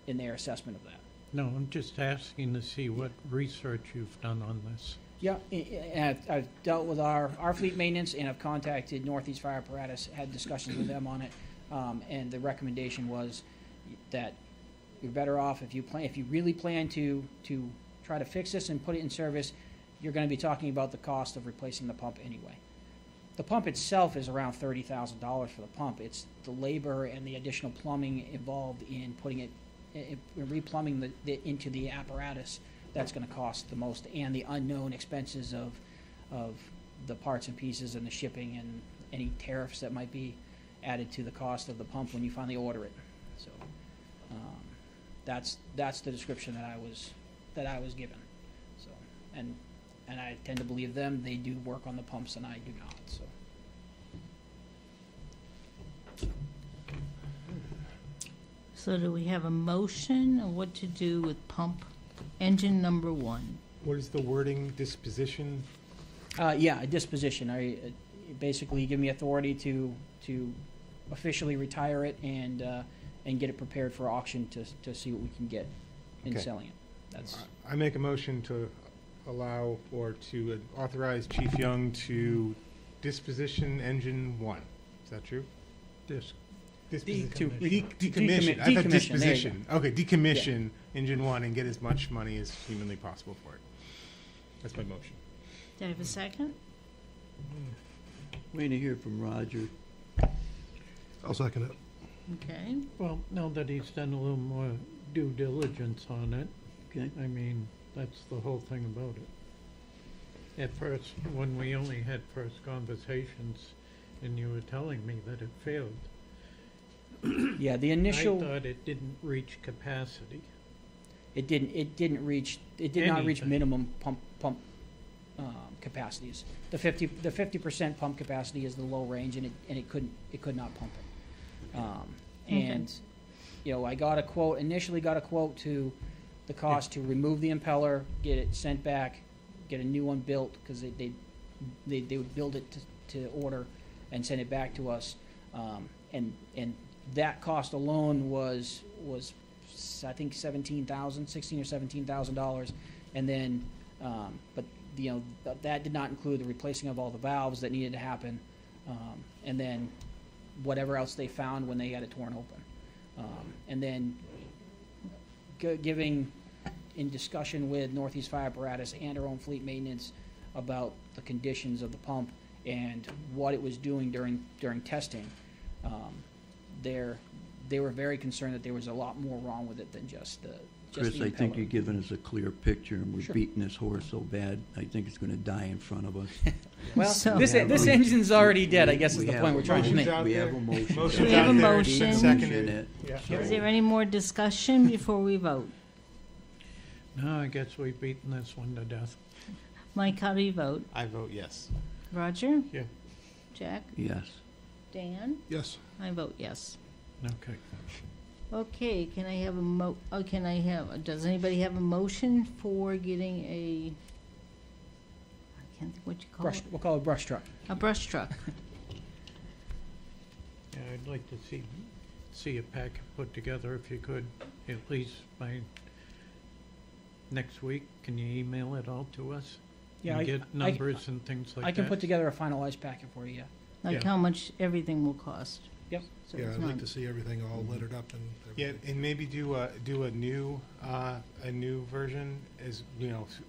S6: in their assessment of that.
S3: No, I'm just asking to see what research you've done on this.
S6: Yeah, and I've dealt with our fleet maintenance, and I've contacted Northeast Fire Apparatus, had discussions with them on it, and the recommendation was that you're better off if you really plan to try to fix this and put it in service, you're going to be talking about the cost of replacing the pump anyway. The pump itself is around $30,000 for the pump. It's the labor and the additional plumbing involved in putting it, replumbing into the apparatus that's going to cost the most, and the unknown expenses of the parts and pieces and the shipping and any tariffs that might be added to the cost of the pump when you finally order it. So that's the description that I was given. So and I tend to believe them. They do work on the pumps, and I do not. So.
S1: So do we have a motion of what to do with pump engine number 1?
S2: What is the wording, disposition?
S6: Yeah, a disposition. Basically give me authority to officially retire it and get it prepared for auction to see what we can get in
S2: Okay.
S6: selling it. That's
S2: I make a motion to allow or to authorize Chief Young to disposition engine 1. Is that true?
S3: This,
S2: Decommission.
S6: Decommission,
S2: I thought
S6: there you
S2: disposition. Okay, decommission engine 1 and get as much money as humanly possible for it. That's my motion.
S1: Do I have a second?
S5: Waiting to hear from Roger.
S7: I'll second it.
S1: Okay.
S3: well, now that he's done a little more due diligence on it,
S5: Okay,
S3: I mean, that's the whole thing about it. At first, when we only had first conversations, and you were telling me that it failed,
S6: yeah. The
S3: I
S6: initial
S3: thought it didn't reach capacity.
S6: it did not reach
S3: Anything.
S6: minimum pump capacities. The 50% pump capacity is the low range, and it could not pump it. And I initially got a quote to the cost to remove the impeller, get it sent back, get a new one built, because they would build it to order and send it back to us. And that cost alone was I think $16,000 or $17,000. And then, but that did not include the replacing of all the valves that needed to happen, and then whatever else they found when they had it torn open. And then giving, in discussion with Northeast Fire Apparatus and our own fleet maintenance about the conditions of the pump and what it was doing during testing, they were very concerned that there was a lot more wrong with it than just the
S5: Chris,
S6: the
S5: I think
S6: impeller.
S5: you're giving us a clear picture, and we're
S6: Sure.
S5: beating this horse so bad, I think it's gonna die in front of us.
S6: Well,
S1: So-
S6: this engine's already dead, I guess is
S5: We
S6: the
S5: have
S6: point
S5: a
S6: we're trying to
S2: motion.
S6: make.
S5: We have a motion.
S2: Motion's
S1: We have
S2: out
S1: a
S2: there. It's been
S1: motion.
S2: seconded.
S5: It.
S2: Yeah.
S1: Is there any more discussion before we vote?
S3: No, I guess we've beaten this one to death.
S1: Mike, how do you vote?
S2: I vote yes.
S1: Roger?
S3: Yeah.
S1: Jack?
S5: Yes.
S1: Dan?
S7: Yes.
S1: I vote yes.
S3: Okay.
S1: Okay, can I have does anybody have a motion for getting I can't think what you call it.
S6: We'll call it brush truck.
S1: A brush truck.
S3: Yeah, I'd like to see a packet put together if you could, at least by next week. Can you email it all to us?
S6: Yeah,
S3: And get numbers and things like that?
S6: I can put together a finalized packet for you, yeah.
S1: Like
S3: Yeah.
S1: how much everything will cost.
S6: Yep.
S1: So
S7: Yeah,
S1: it's
S7: I'd like
S1: not-
S7: to see everything all lettered up and
S2: Yeah,
S7: everything.
S2: and maybe do a new version, as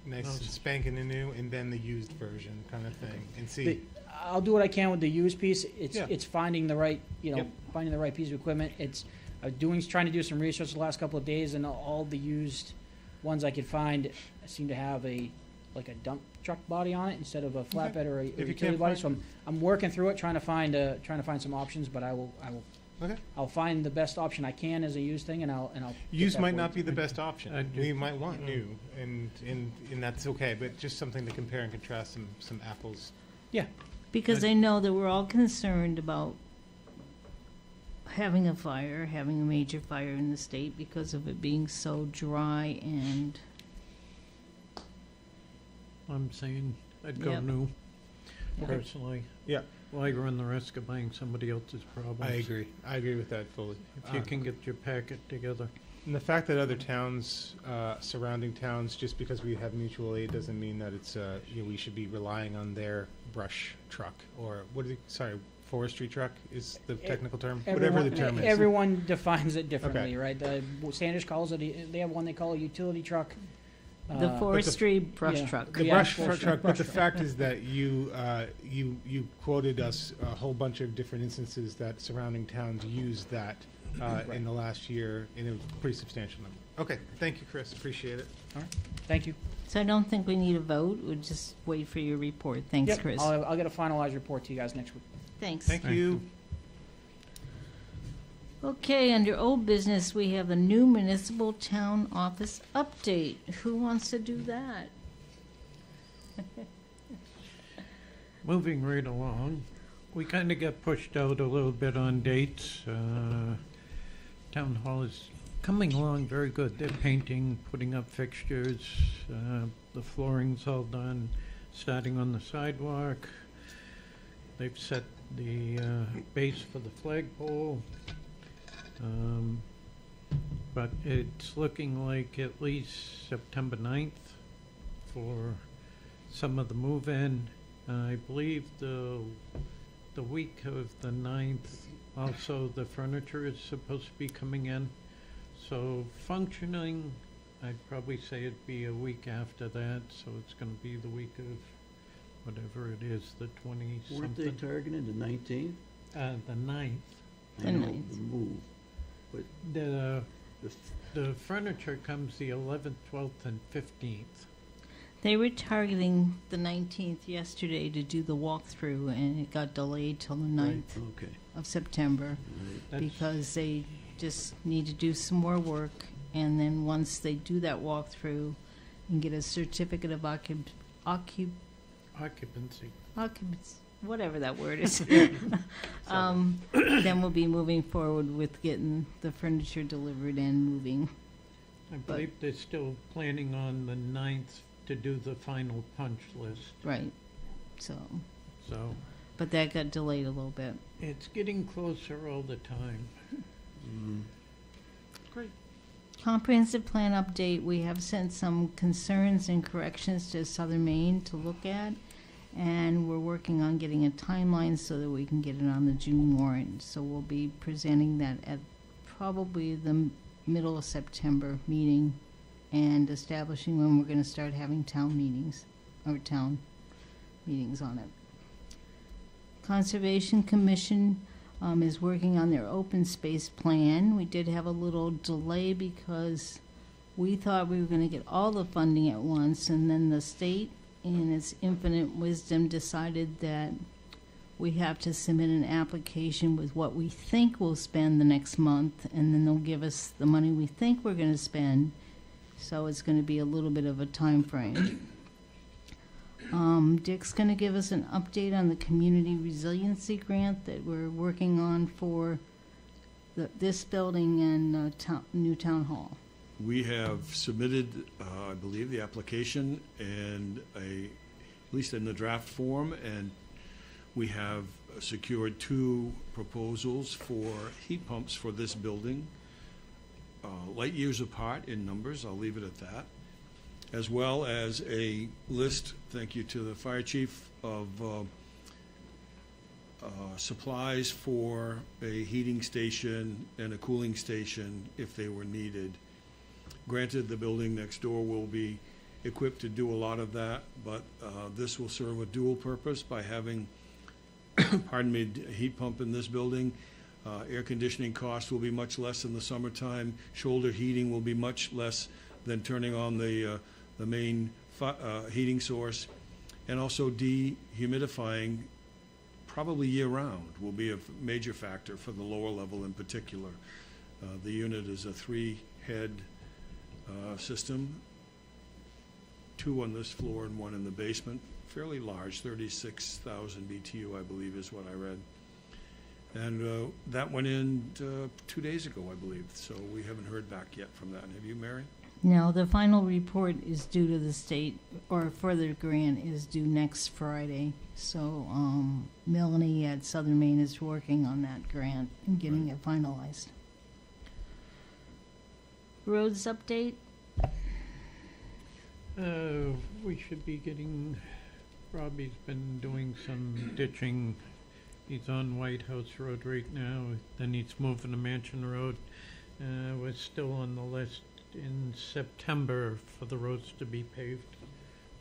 S2: nice
S3: Okay.
S2: spanking new, and then the used version kind of thing, and see.
S6: The- I'll do what I can with the used piece.
S2: Yeah.
S6: It's finding the right,
S2: Yep.
S6: finding the right piece of equipment. It's trying to do some research the last couple of days, and all the used ones I could find seem to have like a dump truck body on it instead of a flatbed or a
S2: If you
S6: utility
S2: can't
S6: body.
S2: find-
S6: So I'm working through it, trying to find some options, but
S2: Okay.
S6: I'll find the best option I can as a used thing, and I'll get
S2: Used
S6: that
S2: might
S6: for
S2: not
S6: you.
S2: be the best option.
S3: I do-
S2: We might want new, and that's okay, but just something to compare and contrast some apples.
S1: Because I know that we're all concerned about having a major fire in the state because of it being so dry and
S3: I'm saying I'd go
S1: Yep.
S3: new,
S1: Okay.
S3: personally.
S2: Yeah.
S3: Why run the risk of buying somebody else's problems?
S2: I agree with that fully.
S3: If you can get your packet together.
S2: And the fact that other towns, surrounding towns, just because we have mutual aid doesn't mean that it's, we should be relying on their brush truck, or forestry truck is the technical term, whatever the term is.
S6: Everyone defines it differently, right? Sanders calls it, they have one they call a utility truck.
S1: the forestry brush
S6: yeah.
S1: truck.
S2: The
S6: Yeah,
S2: brush
S6: brush
S2: truck, but
S6: brush
S2: the
S6: truck.
S2: fact is that you quoted us a whole bunch of different instances that surrounding towns used that in the last year, in a pretty substantial number. Okay, thank you, Chris, appreciate it.
S6: Thank you.
S1: So I don't think we need a vote. We'll just wait for your report. Thanks,
S6: Yep,
S1: Chris.
S6: I'll get a finalized report to you guys next week.
S1: Thanks.
S2: Thank you.
S1: Okay, under old business, we have the new municipal town office update. Who wants to do that?
S3: Moving right along, we kind of got pushed out a little bit on dates. Town hall is coming along very good. They're painting, putting up fixtures, the flooring's all done, starting on the sidewalk. They've set the base for the flagpole. But it's looking like at least September 9th for some of the move-in. I believe the week of the 9th, also the furniture is supposed to be coming in. So functioning, I'd probably say it'd be a week after that, so it's gonna be the week of whatever it is, the
S5: Weren't they
S3: 20-something.
S5: targeting the 19th?
S3: The 9th.
S5: I
S1: The
S5: know,
S1: 9th.
S5: the move.
S3: The,
S5: The f-
S3: the furniture comes the 11th, 12th, and 15th.
S1: They were targeting the 19th yesterday to do the walkthrough, and it got delayed till the 9th
S5: Okay,
S1: of September
S5: right.
S3: That's-
S1: because they just need to do some more work. And then once they do that walkthrough and get a certificate of occupancy, whatever that word is, then we'll be moving forward with getting the furniture delivered and moving.
S3: I believe they're still planning on the 9th to do the final punch list,
S1: Right. So,
S3: so.
S1: but that got delayed a little bit.
S3: It's getting closer all the time.
S1: Comprehensive plan update, we have sent some concerns and corrections to Southern Maine to look at, and we're working on getting a timeline so that we can get it on the June warrant. So we'll be presenting that at probably the middle of September meeting and establishing when we're gonna start having town meetings, or town meetings on it. Conservation Commission is working on their open space plan. We did have a little delay because we thought we were gonna get all the funding at once, and then the state, in its infinite wisdom, decided that we have to submit an application with what we think we'll spend the next month, and then they'll give us the money we think we're gonna spend. So it's gonna be a little bit of a time frame. Dick's gonna give us an update on the community resiliency grant that we're working on for this building and new town hall.
S8: We have submitted, I believe, the application and at least in the draft form, and we have secured 2 proposals for heat pumps for this building, light years apart in numbers, I'll leave it at that, as well as a list, thank you to the fire chief, of supplies for a heating station and a cooling station if they were needed. Granted, the building next door will be equipped to do a lot of that, but this will serve a dual purpose by having, pardon me, a heat pump in this building. Air conditioning costs will be much less in the summertime. Shoulder heating will be much less than turning on the main heating source. And also dehumidifying, probably year-round, will be a major factor for the lower level in particular. The unit is a 3-head system, 2 on this floor and 1 in the basement. Fairly large, 36,000 BTU, I believe, is what I read. And that went in 2 days ago, I believe, so we haven't heard back yet from that. Have you, Mary?
S1: No, the final report is due to the state, or further grant is due next Friday. So Melanie at Southern Maine is working on that grant and getting it finalized. Roads update?
S3: We should be getting, Robbie's been doing some ditching. He's on White House Road right now, then he's moving to Mansion Road. We're still on the list in September for the roads to be paved,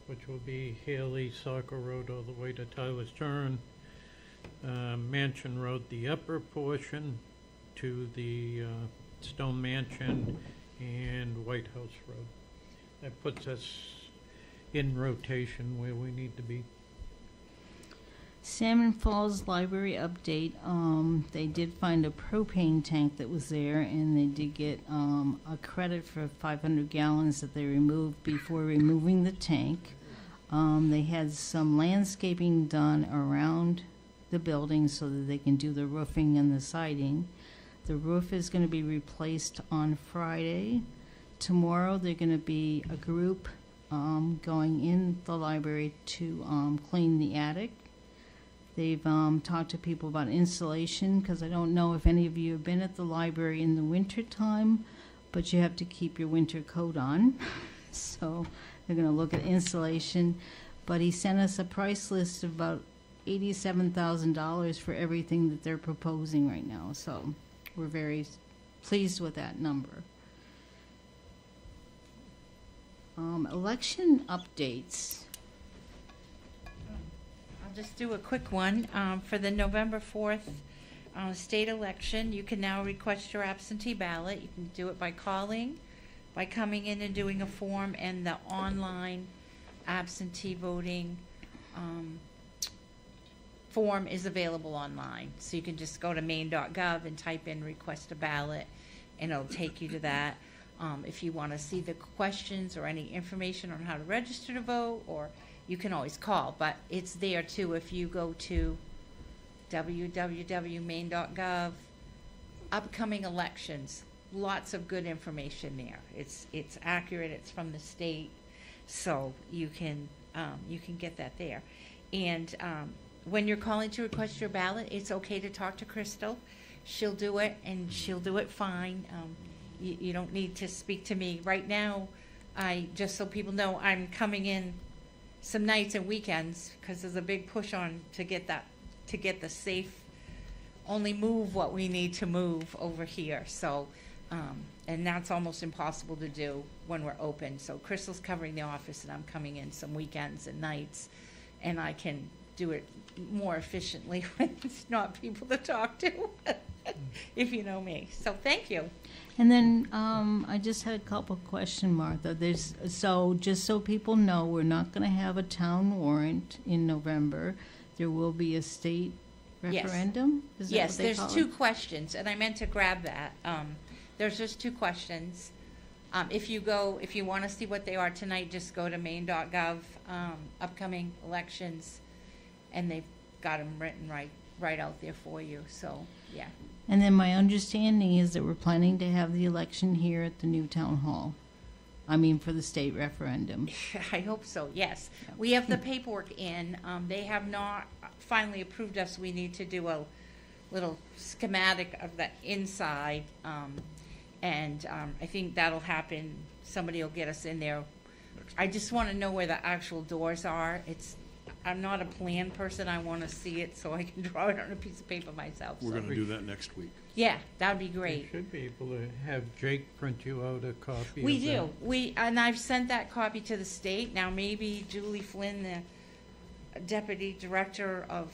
S3: which will be Haley, Saco Road all the way to Tyler's Turn, Mansion Road, the upper portion to the Stone Mansion, and White House Road. That puts us in rotation where we need to be.
S1: Salmon Falls Library update. They did find a propane tank that was there, and they did get a credit for 500 gallons that they removed before removing the tank. They had some landscaping done around the building so that they can do the roofing and the siding. The roof is going to be replaced on Friday. Tomorrow they're going to be a group going in the library to clean the attic. They've talked to people about insulation, because I don't know if any of you have been at the library in the winter time, but you have to keep your winter coat on. So they're going to look at insulation. But he sent us a price list of about $87,000 for everything that they're proposing right now. So we're very pleased with that number. Election updates.
S9: I'll just do a quick one. For the November 4th state election, you can now request your absentee ballot. You can do it by calling, by coming in and doing a form, and the online absentee voting form is available online. So you can just go to maine.gov and type in request a ballot, and it'll take you to that. If you want to see the questions or any information on how to register to vote, or you can always call, but it's there too. If you go to www.maine.gov, upcoming elections, lots of good information there. It's accurate. It's from the state, so you can get that there. And when you're calling to request your ballot, it's okay to talk to Crystal. She'll do it, and she'll do it fine. You don't need to speak to me. Right now, just so people know, I'm coming in some nights and weekends, because there's a big push on to get the safe, only move what we need to move over here. So, and that's almost impossible to do when we're open. So Crystal's covering the office, and I'm coming in some weekends and nights, and I can do it more efficiently when there's not people to talk to, if you know me. So thank you.
S1: And then I just had a couple questions, Martha. Just so people know, we're not going to have a town warrant in November. There will be a state
S9: Yes.
S1: referendum? Is that
S9: Yes,
S1: what they
S9: there's
S1: call
S9: two
S1: it?
S9: questions, and I meant to grab that. There's just two questions. If you want to see what they are tonight, just go to maine.gov, upcoming elections, and they've got them written right out there for you. So, yeah.
S1: And then my understanding is that we're planning to have the election here at the new town hall. I mean, for the state referendum.
S9: I hope so, yes. We have the paperwork in. They have not finally approved us. We need to do a little schematic of the inside. And I think that'll happen. Somebody will get us in there. I just want to know where the actual doors are. I'm not a plan person. I want to see it so I can draw it on a piece of paper myself.
S8: We're
S9: So,
S8: gonna do that next week.
S9: yeah, that'd be
S3: You
S9: great.
S3: should be able to have Jake print you out a copy
S9: We
S3: of
S9: do.
S3: that.
S9: And I've sent that copy to the state. Now, maybe Julie Flynn, the Deputy Director of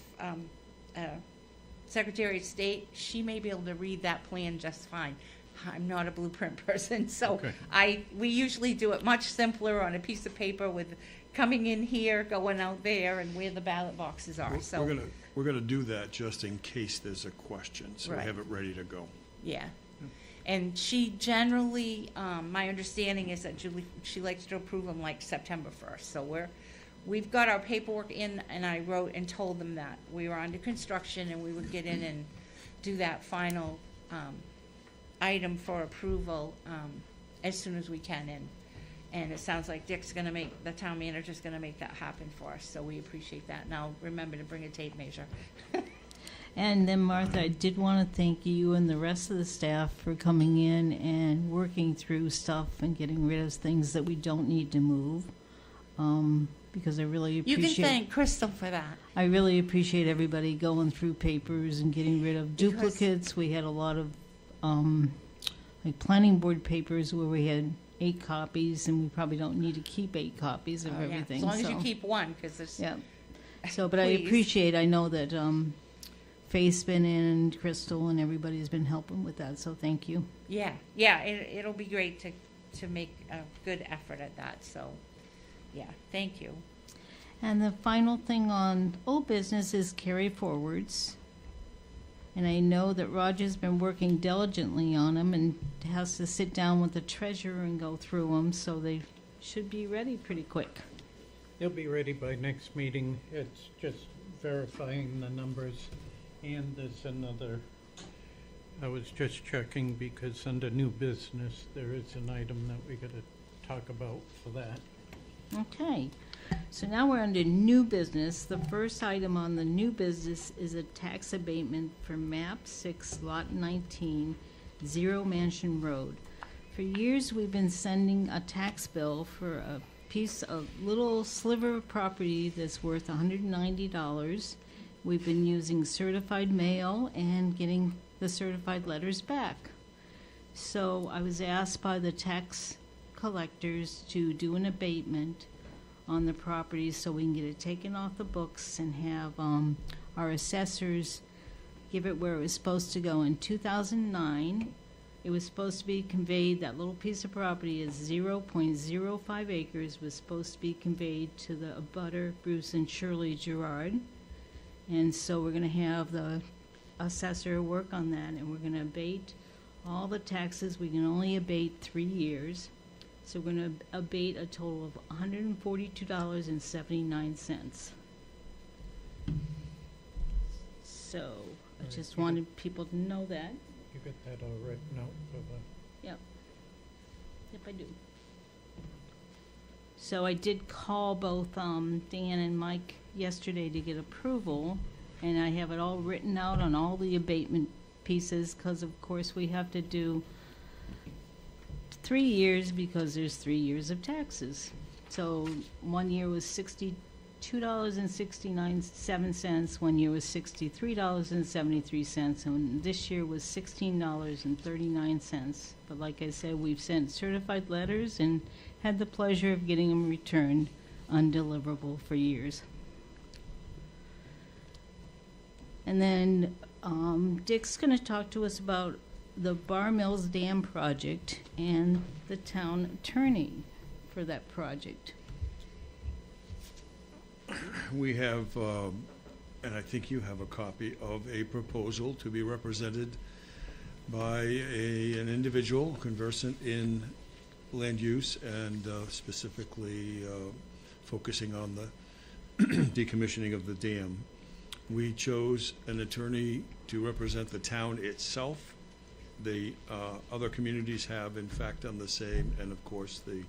S9: Secretary of State, she may be able to read that plan just fine. I'm not a blueprint person, so
S8: Okay.
S9: we usually do it much simpler on a piece of paper with coming in here, going out there, and where the ballot boxes are. So,
S8: We're gonna do that just in case there's a question, so we
S9: Right.
S8: have it ready to go.
S9: yeah. And she generally, my understanding is that she likes to approve them like September 1st. So we've got our paperwork in, and I wrote and told them that we were under construction and we would get in and do that final item for approval as soon as we can. And it sounds like the town manager's gonna make that happen for us, so we appreciate that. Now, remember to bring a tape measure.
S1: And then, Martha, I did want to thank you and the rest of the staff for coming in and working through stuff and getting rid of things that we don't need to move. Because I really
S9: You
S1: appreciate.
S9: can thank Crystal for that.
S1: I really appreciate everybody going through papers and getting rid of
S9: Because-
S1: duplicates. We had a lot of, like planning board papers where we had 8 copies, and we probably don't need to keep 8 copies of
S9: Oh, yeah.
S1: everything.
S9: As long as you
S1: so-
S9: keep one, because there's.
S1: Yeah. So, but I
S9: Please.
S1: appreciate, I know that Faith's been in and Crystal and everybody's been helping with that, so thank you.
S9: Yeah, it'll be great to make a good effort at that, so, yeah, thank you.
S1: And the final thing on old business is carry forwards. And I know that Roger's been working diligently on them and has to sit down with the treasurer and go through them, so they should be ready pretty quick.
S3: They'll be ready by next meeting. It's just verifying the numbers. And there's another, I was just checking because under new business, there is an item that we gotta talk about for that.
S1: Okay, so now we're under new business. The first item on the new business is a tax abatement for MAP 6, Lot 19, 0 Mansion Road. For years, we've been sending a tax bill for a piece of little sliver of property that's worth $190. We've been using certified mail and getting the certified letters back. So I was asked by the tax collectors to do an abatement on the property so we can get it taken off the books and have our assessors give it where it was supposed to go. In 2009, it was supposed to be conveyed, that little piece of property is 0.05 acres, was supposed to be conveyed to the abutter Bruce and Shirley Gerard. And so we're gonna have the assessor work on that, and we're gonna abate all the taxes. We can only abate 3 years. So we're gonna abate a total of $142.79. So I
S3: Right,
S1: just
S3: you
S1: wanted people to know that.
S3: You got that all written out for the,
S1: Yep, I do. So I did call both Dan and Mike yesterday to get approval, and I have it all written out on all the abatement pieces, because of course we have to do 3 years because there's 3 years of taxes. So 1 year was $62.67, 1 year was $63.73, and this year was $16.39. But like I said, we've sent certified letters and had the pleasure of getting them returned undeliverable for years. And then Dick's going to talk to us about the Bar Mills Dam project and the town attorney for that project.
S8: We have, and I think you have a copy of a proposal to be represented by an individual conversant in land use and specifically focusing on the decommissioning of the dam. We chose an attorney to represent the town itself. The other communities have, in fact, done the same, and of course, the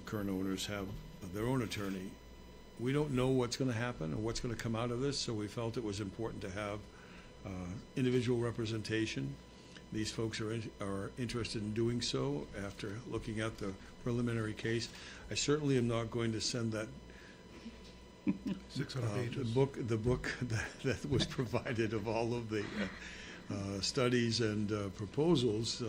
S8: current owners have their own attorney. We don't know what's going to happen or what's going to come out of this, so we felt it was important to have individual representation. These folks are interested in doing so after looking at the preliminary case. I certainly am not going to send that
S7: 600 pages.
S8: the book that was provided of all of the studies and proposals.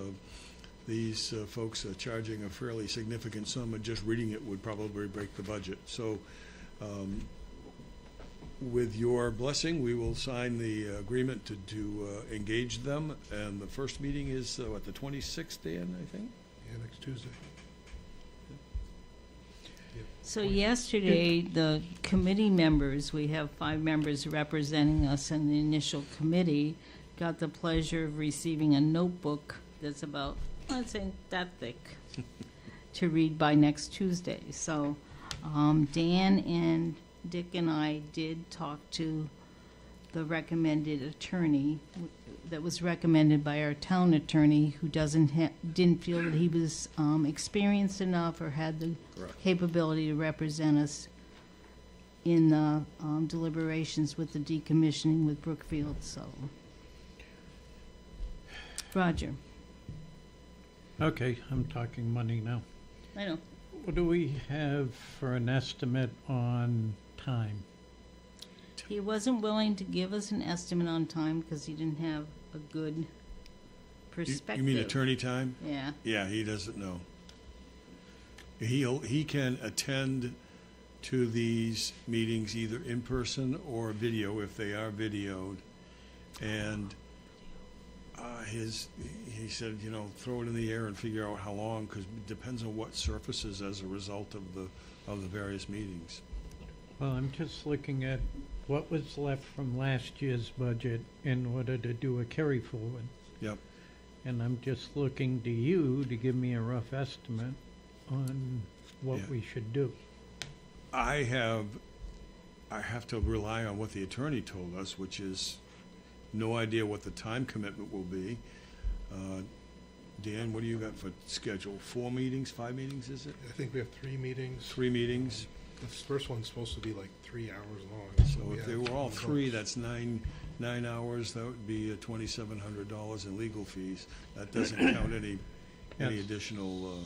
S8: These folks are charging a fairly significant sum, and just reading it would probably break the budget. So with your blessing, we will sign the agreement to engage them. And the first meeting is at the 26th, Dan, I think?
S7: Yeah, next Tuesday.
S1: So yesterday, the committee members, we have 5 members representing us in the initial committee, got the pleasure of receiving a notebook that's about, let's say, that thick to read by next Tuesday. So Dan and Dick and I did talk to the recommended attorney that was recommended by our town attorney, who didn't feel that he was experienced enough or had the capability to represent us in the deliberations with the decommissioning with Brookfield. So, Roger.
S3: Okay, I'm talking money now.
S1: I know.
S3: What do we have for an estimate on time?
S1: He wasn't willing to give us an estimate on time because he didn't have a good perspective.
S8: You mean attorney time?
S1: Yeah.
S8: Yeah, he doesn't know. He can attend to these meetings either in person or video if they are videoed, and he said, throw it in the air and figure out how long, because it depends on what surfaces as a result of the various meetings.
S3: Well, I'm just looking at what was left from last year's budget in order to do a carry forward.
S8: Yep.
S3: And I'm just looking to you to give me a rough estimate on what we should do.
S8: I have to rely on what the attorney told us, which is no idea what the time commitment will be. Dan, what do you got for schedule? 4 meetings, 5 meetings, is it?
S7: I think we have 3 meetings.
S8: 3 meetings.
S7: The first one's supposed to be like 3 hours long.
S8: So
S7: we
S8: if they
S7: have
S8: were all
S7: one of
S8: 3,
S7: those.
S8: that's nine hours. That would be $2,700 in legal fees. That doesn't count any
S3: Yes.
S8: additional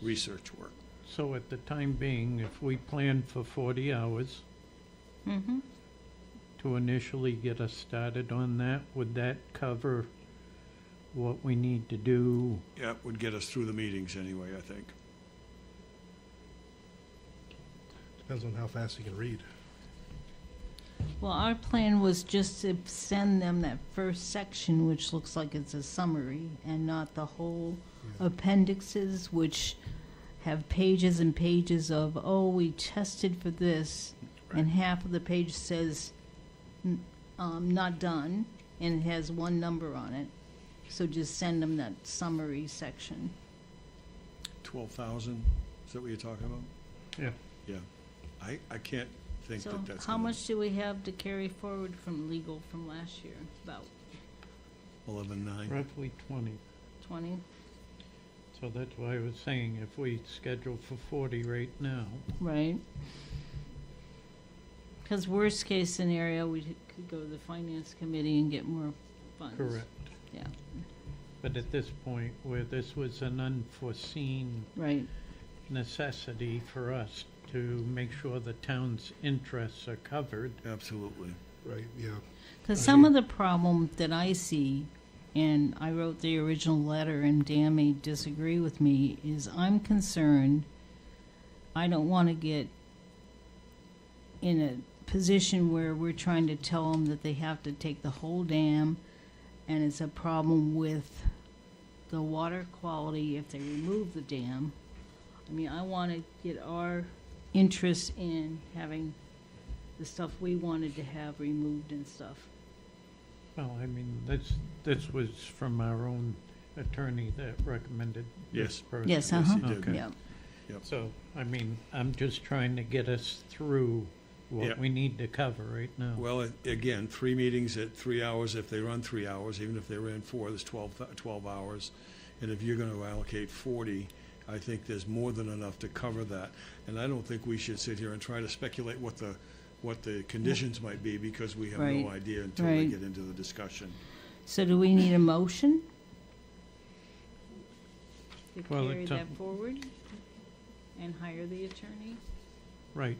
S8: research work.
S3: So at the time being, if we plan for 40 hours
S1: Mm-hmm.
S3: to initially get us started on that, would that cover what we need to do?
S8: Yeah, it would get us through the meetings anyway, I think.
S7: Depends on how fast you can read.
S1: Well, our plan was just to send them that first section, which looks like it's a summary, and not the whole appendixes, which have pages and pages of, we tested for this, and half of the page says, not done, and it has one number on it. So just send them that summary section.
S8: 12,000, is that what you're talking about?
S3: Yeah.
S8: Yeah. I can't think
S1: So
S8: that that's
S1: how
S8: gonna-
S1: much do we have to carry forward from legal from last year? About
S8: 11,900.
S3: Roughly 20.
S1: 20?
S3: So that's why I was saying if we schedule for 40 right now,
S1: Right. Because worst case scenario, we could go to the finance committee and get more funds.
S3: Correct.
S1: Yeah,
S3: But at this point, where this was an unforeseen
S1: right.
S3: necessity for us to make sure the town's interests are covered,
S8: Absolutely.
S7: Right, yeah.
S1: Because some of the problem that I see, and I wrote the original letter, and Dan may disagree with me, is I'm concerned, I don't want to get in a position where we're trying to tell them that they have to take the whole dam, and it's a problem with the water quality if they remove the dam. I mean, I want to get our interest in having the stuff we wanted to have removed and stuff.
S3: well, I mean, this was from our own attorney that recommended this
S8: Yes.
S3: person.
S1: Yes,
S8: Yes,
S1: uh-huh.
S8: he did.
S3: Okay.
S1: Yeah.
S3: So, I mean, I'm just trying to get us through
S8: Yeah.
S3: what we need to cover right now.
S8: Well, again, 3 meetings at 3 hours, if they run 3 hours, even if they ran 4, there's 12 hours. And if you're gonna allocate 40, I think there's more than enough to cover that. And I don't think we should sit here and try to speculate what the conditions might be, because we have
S1: Right.
S8: no idea until we
S1: Right.
S8: get into the discussion.
S1: So do we need a motion to
S3: Well,
S1: carry
S3: it's
S1: that forward and hire the attorney?
S3: Right.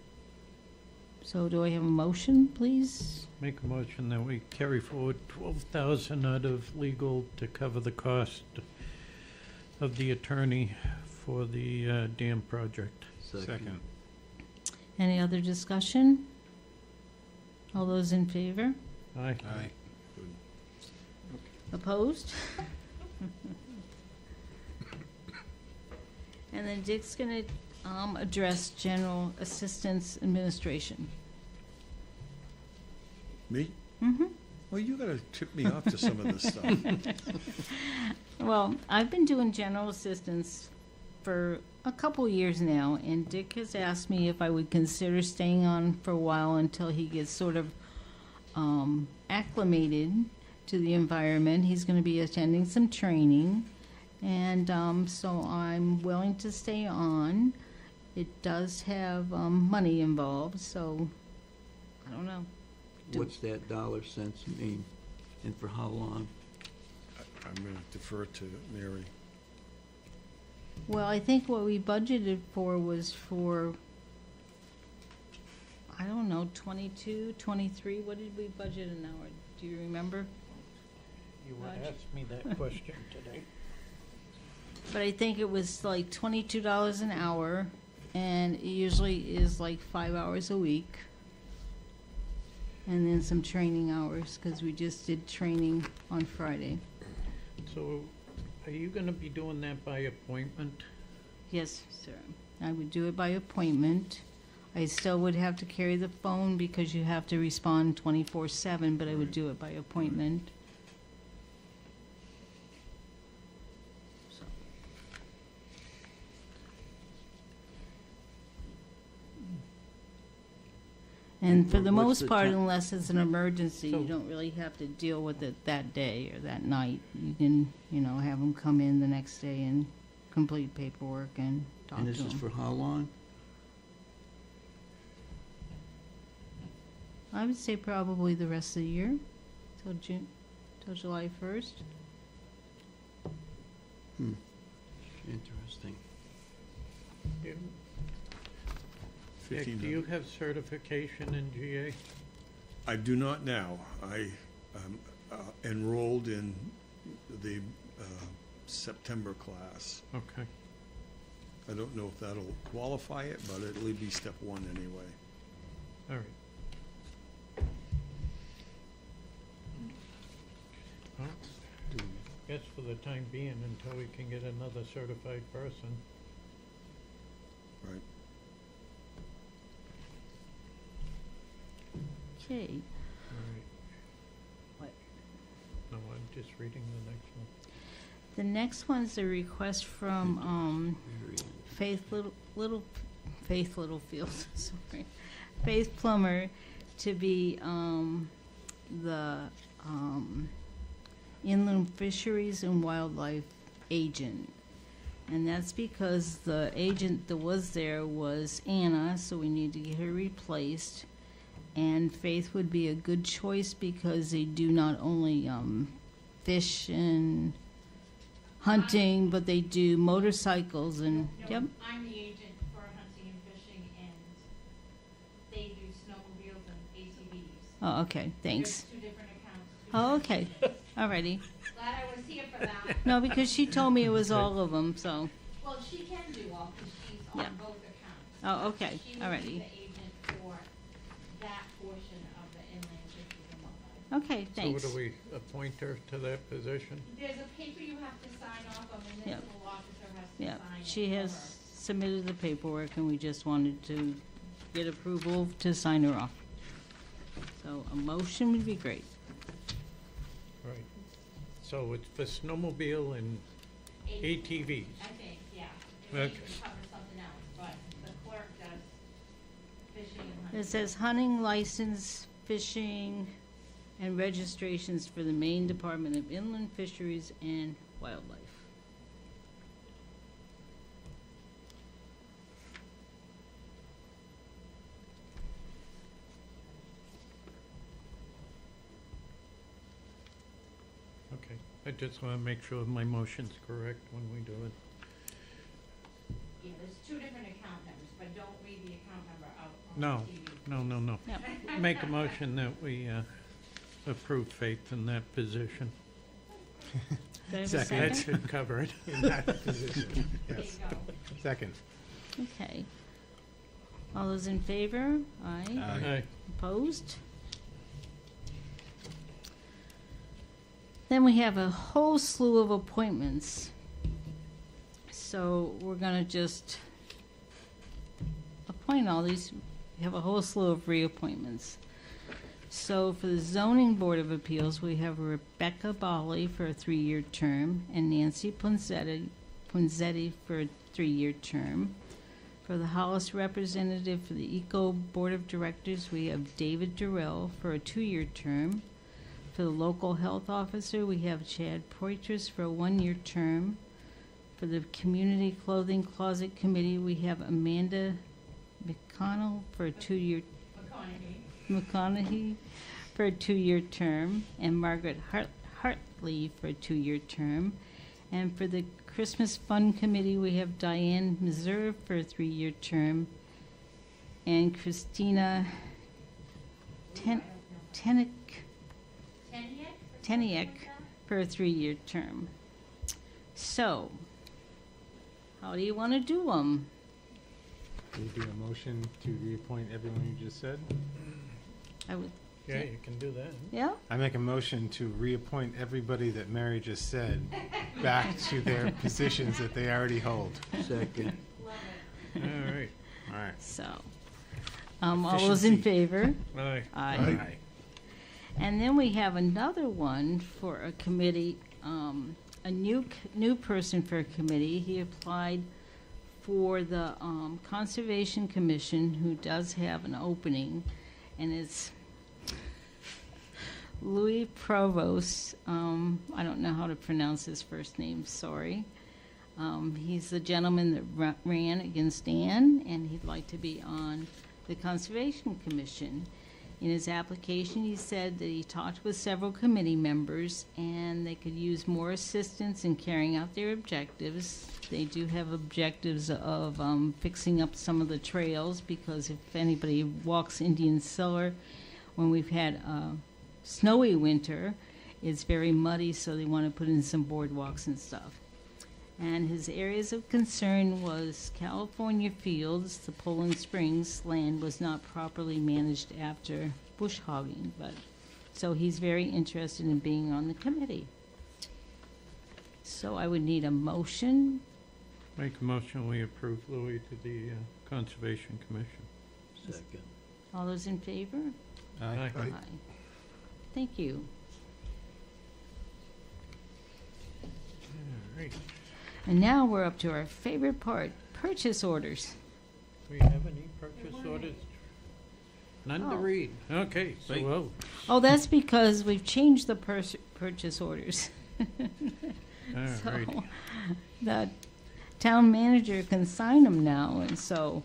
S1: So do I have a motion, please?
S3: Make a motion that we carry forward 12,000 out of legal to cover the cost of the attorney for the dam project.
S2: Second.
S1: Any other discussion? All those in favor?
S3: Aye.
S2: Aye.
S1: Opposed? And then Dick's gonna address general assistance administration.
S8: Me?
S1: Mm-hmm.
S8: Well, you gotta tip me off to some of this stuff.
S1: Well, I've been doing general assistance for a couple years now, and Dick has asked me if I would consider staying on for a while until he gets sort of acclimated to the environment. He's going to be attending some training, and so I'm willing to stay on. It does have money involved, so I don't know.
S5: What's that dollar cents mean, and for how long?
S8: I'm gonna defer to Mary.
S1: Well, I think what we budgeted for was for, I don't know, 22, 23. What did we budget an hour? Do you remember?
S3: You would
S1: Roger.
S3: ask me that question today.
S1: But I think it was like $22 an hour, and it usually is like 5 hours a week. And then some training hours, because we just did training on Friday.
S3: So, are you gonna be doing that by appointment?
S1: Yes, sir. I would do it by appointment. I still would have to carry the phone because you have to respond 24/7, but I would do it by appointment. So. And for the
S5: What's
S1: most
S5: the
S1: part,
S5: ti-
S1: unless it's an emergency, you
S3: So-
S1: don't really have to deal with it that day or that night. You can, have them come in the next day and complete paperwork and talk to
S5: And
S1: them.
S5: this is for how long?
S1: I would say probably the rest of the year, till July 1st.
S5: Interesting.
S3: Dick, do
S8: 1,500.
S3: you have certification in GA?
S8: I do not now. I enrolled in the September class.
S3: Okay.
S8: I don't know if that'll qualify it, but it'll be step 1 anyway.
S3: All right. Well, guess for the time being, until we can get another certified person.
S8: Right.
S1: Okay.
S3: All right.
S1: What?
S3: No, I'm just reading the next one.
S1: The next one's a request from
S5: Very
S1: Faith Littlefield, sorry, Faith Plummer, to be the inland fisheries and wildlife agent. And that's because the agent that was there was Anna, so we need to get her replaced. And Faith would be a good choice because they do not only fish and hunting, but they do motorcycles and, yep.
S9: I'm the agent for hunting and fishing, and they do snowmobiles and ATVs.
S1: Oh, okay, thanks.
S9: There's 2 different accounts.
S1: Oh, okay, alrighty.
S9: Glad I was here for that.
S1: No, because she told me it was all of them, so,
S9: Well, she can do all, because she's
S1: Yeah.
S9: on both accounts.
S1: oh, okay,
S9: She would be
S1: alrighty.
S9: the agent for that portion of the inland fisheries and wildlife.
S1: Okay,
S3: So
S1: thanks.
S3: what do we appoint her to that position?
S9: There's a paper you have to sign off, a municipal officer has to
S1: Yeah,
S9: sign it.
S1: she
S9: for
S1: has
S9: her.
S1: submitted the paperwork and we just wanted to get approval to sign her off. So a motion would be great.
S3: Right. So it's for snowmobile and ATVs.
S9: I think, yeah. It may
S3: Okay.
S9: even cover something else, but the clerk does fishing and hunting.
S1: It says hunting license, fishing, and registrations for the Maine Department of Inland Fisheries and Wildlife.
S3: Okay. I just want to make sure my motion's correct when we do it.
S9: Yeah, there's 2 different account numbers, but don't read the account number out on
S3: No.
S9: TV.
S3: No.
S1: Yep.
S3: Make a motion that we approve Faith in that position.
S1: Do I have a
S2: Second.
S3: That
S1: second?
S3: should cover it.
S2: In that position,
S9: There you
S2: yes.
S9: go.
S2: Second.
S1: Okay. All those in favor? Aye.
S3: Aye.
S1: Opposed? Then we have a whole slew of appointments. So we're gonna just appoint all these. We have a whole slew of reappointments. So for the Zoning Board of Appeals, we have Rebecca Bali for a 3-year term and Nancy Punzetti for a 3-year term. For the Hollis representative for the Eco Board of Directors, we have David Durrell for a 2-year term. For the local health officer, we have Chad Poitras for a 1-year term. For the Community Clothing Closet Committee, we have Amanda McConnell for a 2-year McConaughey for a 2-year term, and Margaret Hartley for a 2-year term. And for the Christmas Fund Committee, we have Diane Meserve for a 3-year term, and Christina Teniak for a 3-year term. So, how do you want to do them?
S2: Can you do a motion to reappoint everyone you just said?
S1: I would,
S3: Yeah, you can do that.
S1: yeah?
S2: I make a motion to reappoint everybody that Mary just said back to their positions that they already hold.
S5: Second.
S3: All right.
S2: All right.
S1: So, all those in
S2: Efficiency.
S1: favor?
S3: Aye.
S2: Aye.
S1: And then we have another one for a committee, a new person for a committee. He applied for the Conservation Commission, who does have an opening, and it's Louis Provost. I don't know how to pronounce his first name, sorry. He's the gentleman that ran against Ann, and he'd like to be on the Conservation Commission. In his application, he said that he talked with several committee members and they could use more assistance in carrying out their objectives. They do have objectives of fixing up some of the trails, because if anybody walks Indian Cellar, when we've had a snowy winter, it's very muddy, so they want to put in some boardwalks and stuff. And his areas of concern was California Fields. The Poland Springs land was not properly managed after bush hogging, but so he's very interested in being on the committee. So I would need a motion.
S3: Make a motion, we approve Louis to the Conservation Commission.
S5: Second.
S1: All those in favor?
S2: Aye.
S3: Aye.
S1: Thank you.
S3: All right.
S1: And now we're up to our favorite part, purchase orders.
S3: We have any purchase orders? None to
S1: Oh.
S3: read. Okay, so, well,
S1: Oh, that's because we've changed the purchase orders.
S3: all right.
S1: So the town manager can sign them now, and so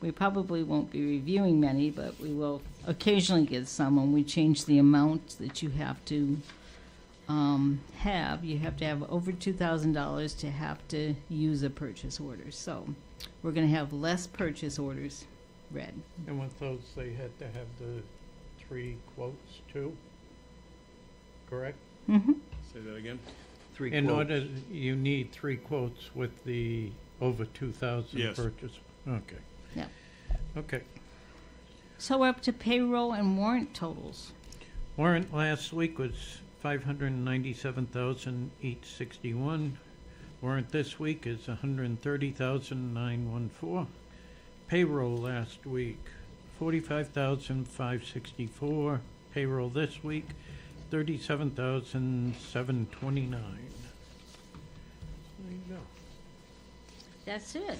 S1: We probably won't be reviewing many, but we will occasionally get some when we change the amount that you have to have. You have to have over $2,000 to have to use a purchase order. So we're going to have less purchase orders read.
S3: And with those, they had to have the 3 quotes too, correct?
S1: Mm-hmm.
S8: Say that again?
S3: In order, you need 3 quotes with the over 2,000
S8: Yes.
S3: purchase. Okay.
S1: Yeah.
S3: Okay.
S1: So we're up to payroll and warrant totals.
S3: Warrant last week was 597,861. Warrant this week is 130,914. Payroll last week, 45,564. Payroll this week, 37,729. There you go.
S1: That's it.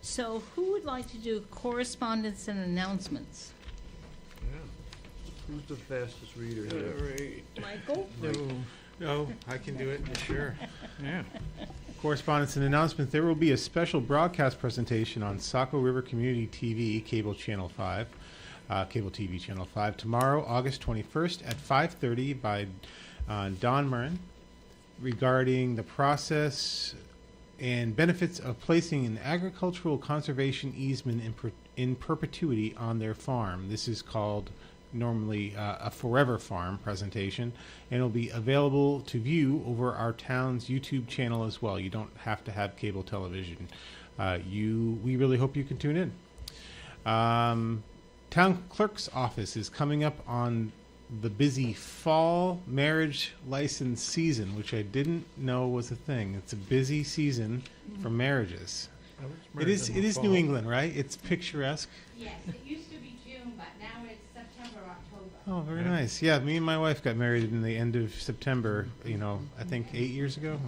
S1: So who would like to do correspondence and announcements?
S5: Who's the fastest reader
S3: All
S5: here?
S3: right.
S1: Michael?
S2: No, I can do it, sure.
S3: Yeah.
S2: Correspondence and announcements. There will be a special broadcast presentation on Saco River Community TV, Cable Channel 5, Cable TV Channel 5, tomorrow, August 21st at 5:30 by Don Murren regarding the process and benefits of placing an agricultural conservation easement in perpetuity on their farm. This is called normally a Forever Farm presentation, and it'll be available to view over our town's YouTube channel as well. You don't have to have cable television. We really hope you can tune in. Town clerk's office is coming up on the busy fall marriage license season, which I didn't know was a thing. It's a busy season for marriages. It is New England, right? It's picturesque.
S9: Yes, it used to be June, but now it's September, October.
S2: Oh, very nice. Yeah, me and my wife got married in the end of September, I think 8 years ago.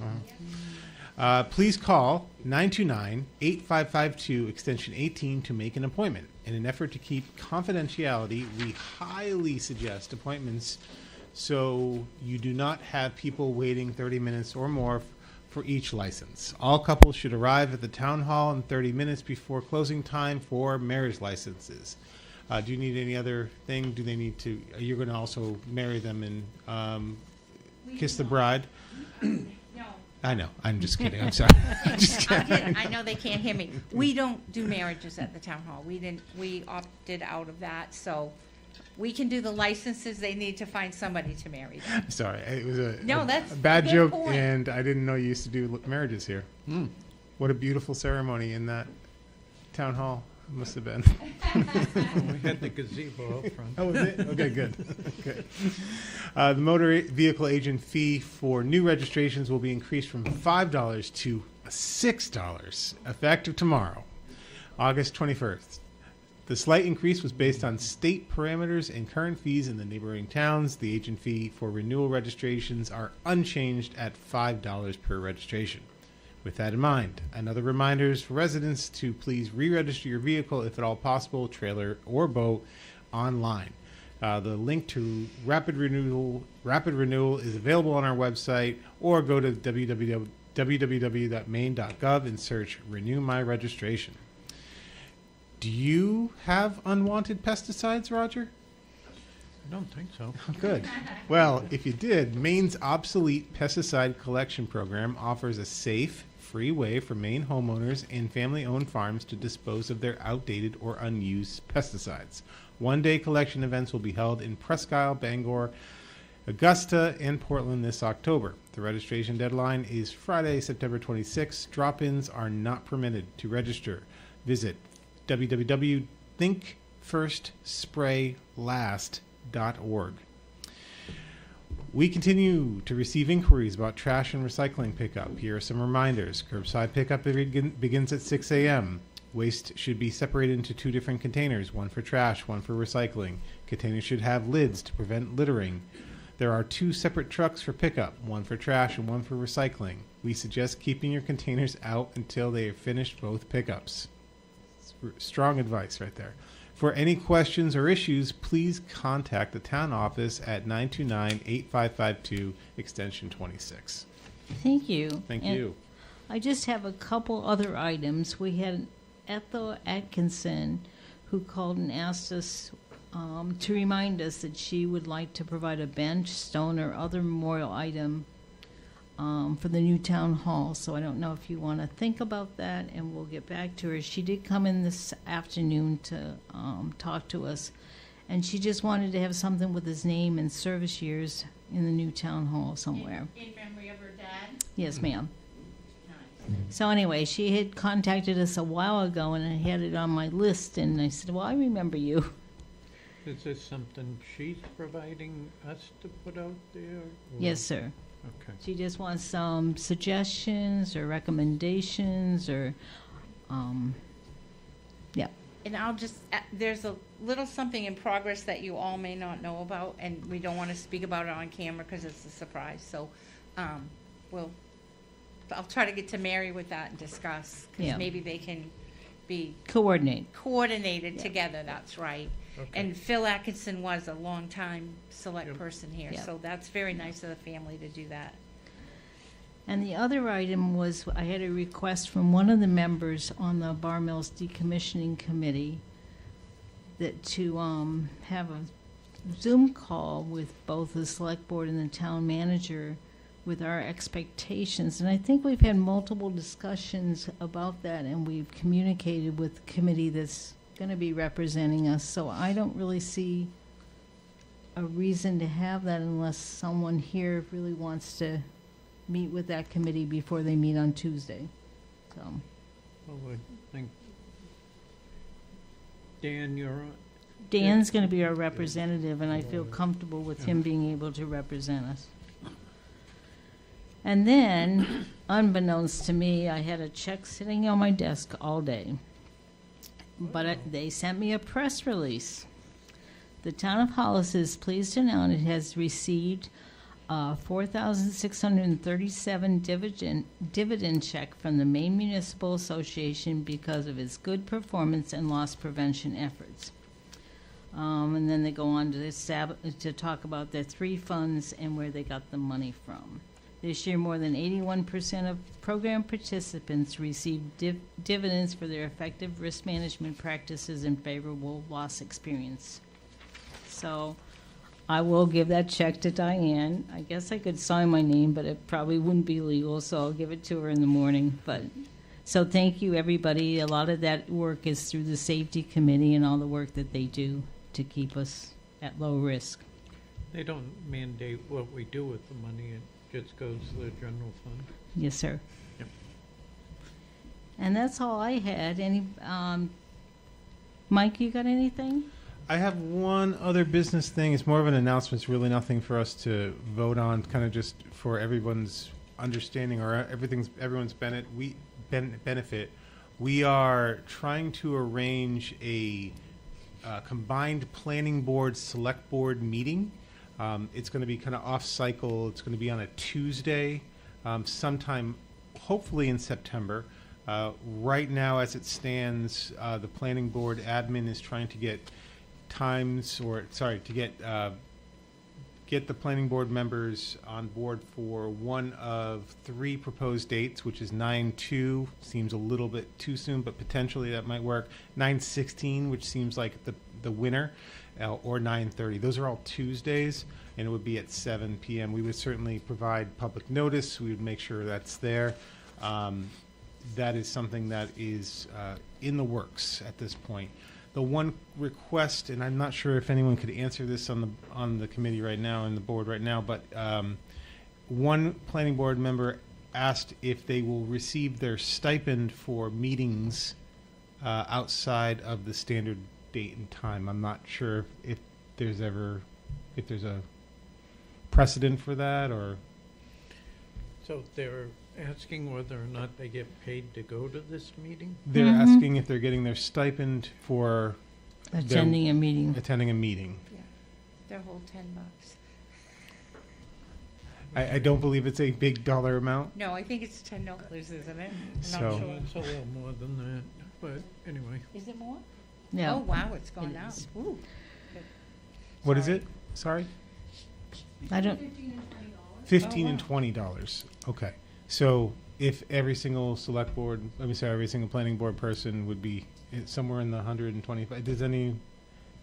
S2: Please call 929-8552 extension 18 to make an appointment. In an effort to keep confidentiality, we highly suggest appointments so you do not have people waiting 30 minutes or more for each license. All couples should arrive at the town hall in 30 minutes before closing time for marriage licenses. Do you need any other thing? Do they need to? You're going to also marry them and kiss the bride?
S9: No.
S2: I know. I'm just kidding. I'm sorry. I'm just kidding.
S9: I know they can't hear me. We don't do marriages at the town hall. We opted out of that, so we can do the licenses. They need to find somebody to marry them.
S2: Sorry. It was a
S9: That's
S2: bad
S9: a good
S2: joke,
S9: point.
S2: and I didn't know you used to do marriages here. What a beautiful ceremony in that town hall must have been.
S3: We had the gazebo up front.
S2: Oh, was it? Okay, good. Good. The motor vehicle agent fee for new registrations will be increased from $5 to $6, effective tomorrow, August 21st. The slight increase was based on state parameters and current fees in the neighboring towns. The agent fee for renewal registrations are unchanged at $5 per registration. With that in mind, another reminder for residents to please re-register your vehicle, if at all possible, trailer or boat, online. The link to rapid renewal is available on our website, or go to www.maine.gov and search Renew My Registration. Do you have unwanted pesticides, Roger?
S3: I don't think so.
S2: Good. Well, if you did, Maine's obsolete pesticide collection program offers a safe, free way for Maine homeowners and family-owned farms to dispose of their outdated or unused pesticides. One-day collection events will be held in Presque Isle, Bangor, Augusta, and Portland this October. The registration deadline is Friday, September 26. Drop-ins are not permitted. To register, visit www.thinkfirstspraylast.org. We continue to receive inquiries about trash and recycling pickup. Here are some reminders. Curbside pickup begins at 6 a.m. Waste should be separated into 2 different containers, one for trash, one for recycling. Containers should have lids to prevent littering. There are 2 separate trucks for pickup, one for trash and one for recycling. We suggest keeping your containers out until they have finished both pickups. Strong advice right there. For any questions or issues, please contact the town office at 929-8552, extension 26.
S1: Thank you.
S2: Thank
S1: And
S2: you.
S1: I just have a couple other items. We had Ethel Atkinson, who called and asked us to remind us that she would like to provide a bench, stone, or other memorial item for the new town hall. So I don't know if you want to think about that, and we'll get back to her. She did come in this afternoon to talk to us, and she just wanted to have something with his name and service years in the new town hall somewhere.
S9: In memory of her dad?
S1: Yes, ma'am.
S9: Nice.
S1: So anyway, she had contacted us a while ago, and I had it on my list, and I said, well, I remember you.
S3: Is this something she's providing us to put out there? or-
S1: Yes, sir.
S3: Okay.
S1: She just wants some suggestions or recommendations or, yeah.
S9: And I'll just, there's a little something in progress that you all may not know about, and we don't want to speak about it on camera because it's a surprise. So, I'll try to get to Mary with that and discuss,
S1: Yeah.
S9: because maybe they can be
S1: Coordinate.
S9: coordinated
S1: Yeah.
S9: together, that's right.
S3: Okay.
S9: And Phil Atkinson was a longtime select
S3: Yep.
S9: person here,
S1: Yep.
S9: so that's very nice of the family to do that.
S1: And the other item was, I had a request from one of the members on the Bar Mills Decommissioning Committee that to have a Zoom call with both the select board and the town manager with our expectations. And I think we've had multiple discussions about that, and we've communicated with the committee that's going to be representing us. So I don't really see a reason to have that unless someone here really wants to meet with that committee before they meet on Tuesday. So,
S3: Well, I think, Dan, you're on.
S1: Dan's going to be our representative, and I feel comfortable with him being able to represent us. And then, unbeknownst to me, I had a check sitting on my desk all day. But they sent me a press release. The town of Hollis is pleased to announce it has received a $4,637 dividend check from the Maine Municipal Association because of its good performance and loss prevention efforts. And then they go on to talk about their three funds and where they got the money from. This year, more than 81% of program participants received dividends for their effective risk management practices and favorable loss experience. So I will give that check to Diane. I guess I could sign my name, but it probably wouldn't be legal, so I'll give it to her in the morning. But so thank you, everybody. A lot of that work is through the safety committee and all the work that they do to keep us at low risk.
S3: They don't mandate what we do with the money, it just goes to the general fund.
S1: Yes, sir.
S3: Yep.
S1: And that's all I had. Mike, you got anything?
S2: I have one other business thing. It's more of an announcement. It's really nothing for us to vote on, kind of just for everyone's understanding or everyone's benefit. We are trying to arrange a combined planning board, select board meeting. It's going to be kind of off cycle. It's going to be on a Tuesday, sometime hopefully in September. Right now, as it stands, the planning board admin is trying to get get the planning board members on board for one of three proposed dates, which is 9/2, seems a little bit too soon, but potentially that might work. 9/16, which seems like the winner, or 9/30. Those are all Tuesdays, and it would be at 7 p.m. We would certainly provide public notice. We would make sure that's there. That is something that is in the works at this point. The one request, and I'm not sure if anyone could answer this on the committee right now and the board right now, but one planning board member asked if they will receive their stipend for meetings outside of the standard date and time. I'm not sure if there's a precedent for that, or
S3: So they're asking whether or not they get paid to go to this meeting?
S2: they're
S1: Mhm.
S2: asking if they're getting their stipend for
S1: Attending a meeting.
S2: attending a meeting.
S9: Their whole $10.
S2: I don't believe it's a big dollar amount.
S9: No, I think it's $10, isn't it? I'm
S2: So-
S9: not
S3: So
S9: sure.
S3: it's a little more than that, but anyway.
S9: Is it more?
S1: Yeah.
S9: Oh, wow, it's gone
S1: It
S9: down.
S1: is.
S9: Ooh. Good.
S2: What is
S9: Sorry.
S2: it? Sorry?
S1: I don't,
S2: 15 and $20. Okay. So if every single select board, every single planning board person would be somewhere in the 125,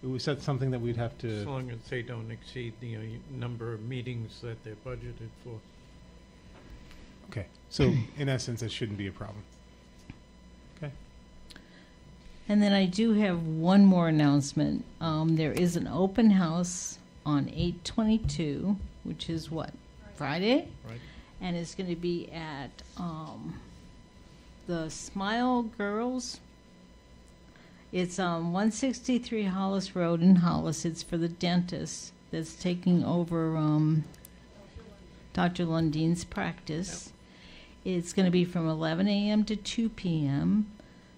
S2: was that something that we'd have
S3: As
S2: to,
S3: long as they don't exceed the number of meetings that they're budgeted for.
S2: okay, so in essence, it shouldn't be a problem. Okay.
S1: And then I do have one more announcement. There is an open house on 8/22, which is what, Friday?
S3: Right.
S1: And it's going to be at the Smile Girls. It's 163 Hollis Road in Hollis. It's for the dentist that's taking over Dr. Lundin's practice. It's going to be from 11 a.m. to 2 p.m.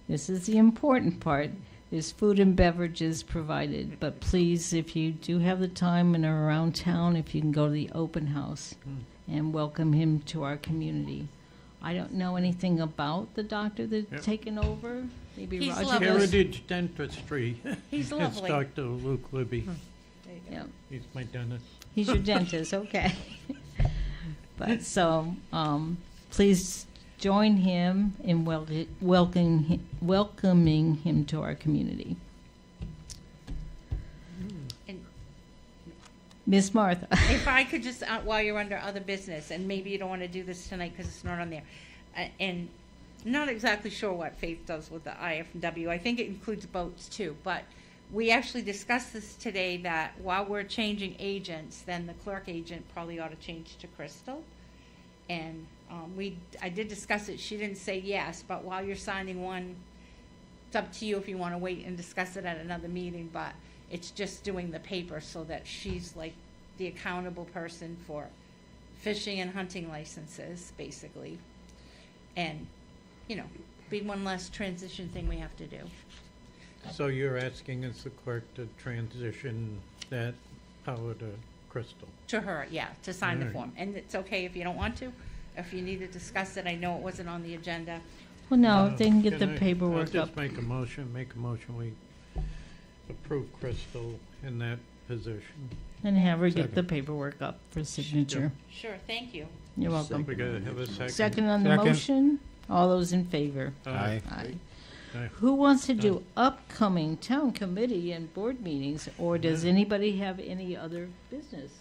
S1: This is the important part. There's food and beverages provided, but please, if you do have the time and are around town, if you can go to the open house and welcome him to our community. I don't know anything about the doctor that's taken over. Maybe
S9: He's
S1: Roger
S9: lovely.
S1: does.
S3: Heritage Dentistry.
S9: He's
S3: It's
S9: lovely.
S3: Dr. Luke Libby.
S1: Yeah,
S3: He's my dentist.
S1: he's your dentist, okay. But so, please join him in welcoming him to our community.
S9: And
S1: Miss Martha.
S9: if I could just, while you're under other business, and maybe you don't want to do this tonight because it's not on there, and not exactly sure what Faith does with the IFW. I think it includes boats too, but we actually discussed this today, that while we're changing agents, then the clerk agent probably ought to change to Crystal. And I did discuss it. She didn't say yes, but while you're signing one, it's up to you if you want to wait and discuss it at another meeting, but it's just doing the paper so that she's like the accountable person for fishing and hunting licenses, basically. And, you know, be one less transition thing we have to do.
S3: So you're asking as the clerk to transition that power to Crystal?
S9: To her, yeah, to sign the
S3: Alright.
S9: form. And it's okay if you don't want to, if you need to discuss it. I know it wasn't on the agenda.
S1: Well, no, if they can get the
S3: I'll
S1: paperwork
S3: just
S1: up.
S3: make a motion we approve Crystal in that position.
S1: And have her get
S2: Second.
S1: the paperwork up for signature.
S9: Sure, thank you.
S1: You're welcome.
S3: We gotta have a second.
S1: Second on the
S2: Second.
S1: motion. All those in favor?
S2: Aye.
S1: Aye.
S3: Aye.
S1: Who wants to do upcoming town committee and board meetings, or does anybody have any other business?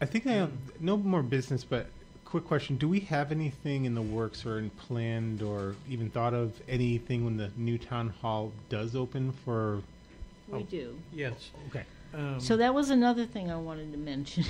S2: I think I have no more business, but quick question. Do we have anything in the works or in planned or even thought of anything when the new town hall does open for?
S1: We do.
S3: Yes.
S2: Okay.
S1: So that was another thing I wanted to mention.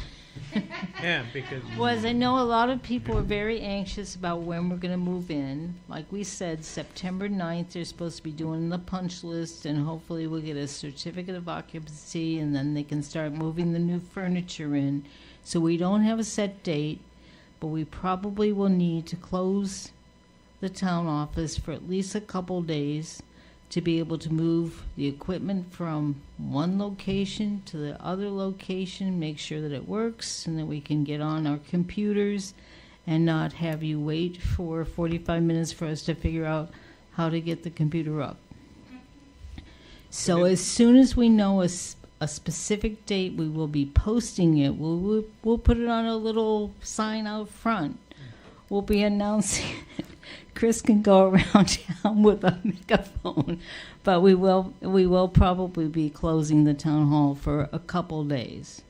S3: Yeah, because.
S1: Was I know a lot of people are very anxious about when we're going to move in. Like we said, September 9th, they're supposed to be doing the punch list, and hopefully we'll get a certificate of occupancy, and then they can start moving the new furniture in. So we don't have a set date, but we probably will need to close the town office for at least a couple days to be able to move the equipment from one location to the other location, make sure that it works, and that we can get on our computers and not have you wait for 45 minutes for us to figure out how to get the computer up. So as soon as we know a specific date, we will be posting it. We'll put it on a little sign out front. We'll be announcing it. Chris can go around town with a megaphone, but we will probably be closing the town hall for a couple days,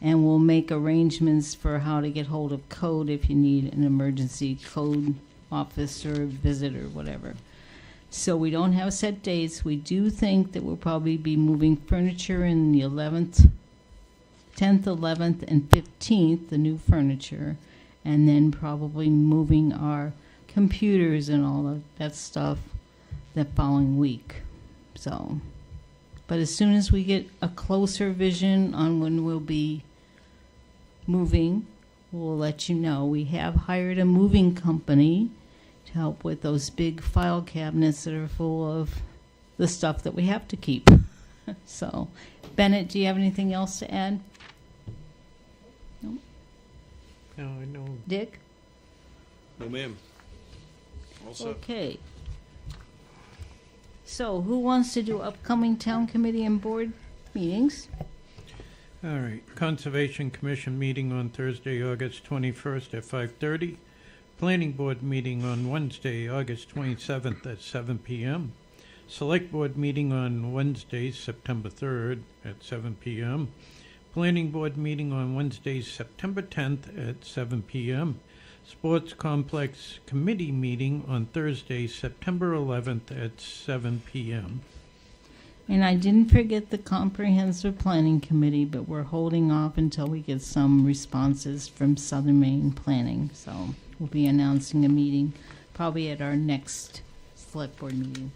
S1: and we'll make arrangements for how to get hold of code if you need an emergency code officer visit or whatever. So we don't have set dates. We do think that we'll probably be moving furniture in the 10th, 11th, and 15th, the new furniture, and then probably moving our computers and all of that stuff the following week. So, but as soon as we get a closer vision on when we'll be moving, we'll let you know. We have hired a moving company to help with those big file cabinets that are full of the stuff that we have to keep. So, Bennett, do you have anything else to add? No?
S3: No, I know.
S1: Dick?
S8: No, ma'am. All set.
S1: Okay. So, who wants to do upcoming town committee and board meetings?
S3: All right, Conservation Commission meeting on Thursday, August 21st at 5:30. Planning Board meeting on Wednesday, August 27th at 7 p.m. Select Board meeting on Wednesday, September 3rd at 7 p.m. Planning Board meeting on Wednesday, September 10th at 7 p.m. Sports Complex Committee meeting on Thursday, September 11th at 7 p.m.
S1: And I didn't forget the Comprehensive Planning Committee, but we're holding off until we get some responses from Southern Maine Planning. So we'll be announcing a meeting probably at our next select board meeting.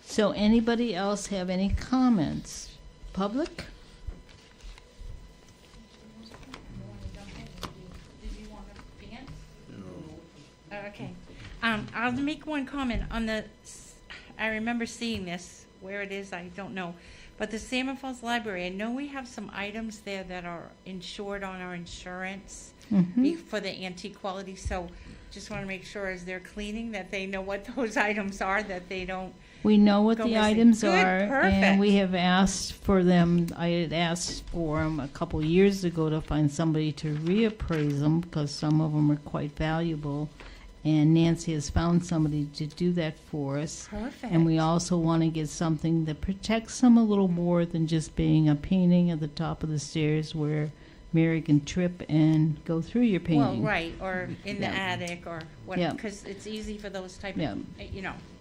S1: So anybody else have any comments? Public?
S9: Okay. I'll make one comment on I remember seeing this, where it is, I don't know. But the Salmon Falls Library, I know we have some items there that are insured on our insurance for the antique quality. So just want to make sure as they're cleaning that they know what those items are, that they don't.
S1: We know what
S9: Go
S1: the
S9: missing.
S1: items
S9: Good,
S1: are, and we
S9: perfect.
S1: have asked for them. I had asked for them a couple years ago to find somebody to reappraise them because some of them are quite valuable. And Nancy has found somebody to do that for us.
S9: Perfect.
S1: And we also want to get something that protects them a little more than just being a painting at the top of the stairs where Mary can trip and go through your painting.
S9: Well, right, or in the
S1: Yeah.
S9: attic or what,
S1: Yeah.
S9: because it's easy for those type
S1: Yeah.
S9: of,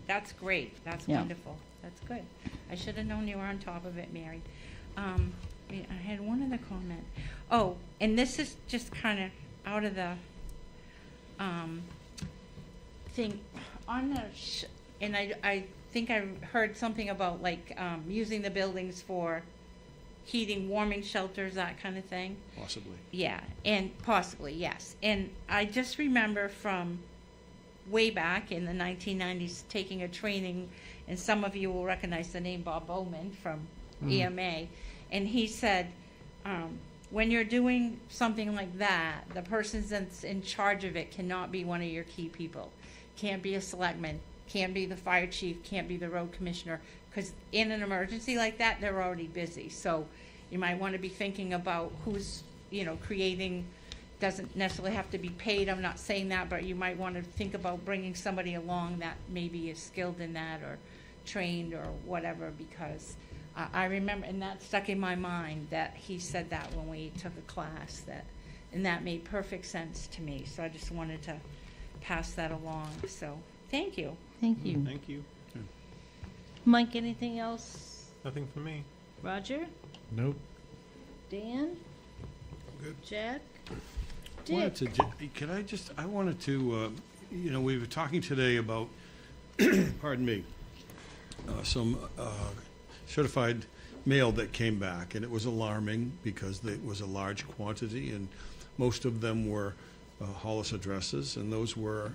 S9: that's great. That's
S1: Yeah.
S9: wonderful. That's good. I should have known you were on top of it, Mary. I had one other comment. Oh, and this is just kind of out of the thing on the and I think I heard something about like using the buildings for heating, warming shelters, that kind of thing.
S8: Possibly.
S9: Yeah, and possibly, yes. And I just remember from way back in the 1990s taking a training, and some of you will recognize the name Bob Bowman from EMA, and he said, when you're doing something like that, the person that's in charge of it cannot be one of your key people. Can't be a selectman, can't be the fire chief, can't be the road commissioner, because in an emergency like that, they're already busy. So you might want to be thinking about who's, creating, doesn't necessarily have to be paid, I'm not saying that, but you might want to think about bringing somebody along that maybe is skilled in that or trained or whatever, because I remember, and that stuck in my mind, that he said that when we took a class, and that made perfect sense to me. So I just wanted to pass that along. So thank you.
S1: Thank you.
S2: Thank you.
S1: Mike, anything else?
S2: Nothing from me.
S1: Roger?
S3: Nope.
S1: Dan?
S7: Good.
S1: Jack?
S8: Wanted
S1: Dick?
S8: I wanted to, we were talking today about, pardon me, some certified mail that came back, and it was alarming because it was a large quantity, and most of them were Hollis addresses, and those were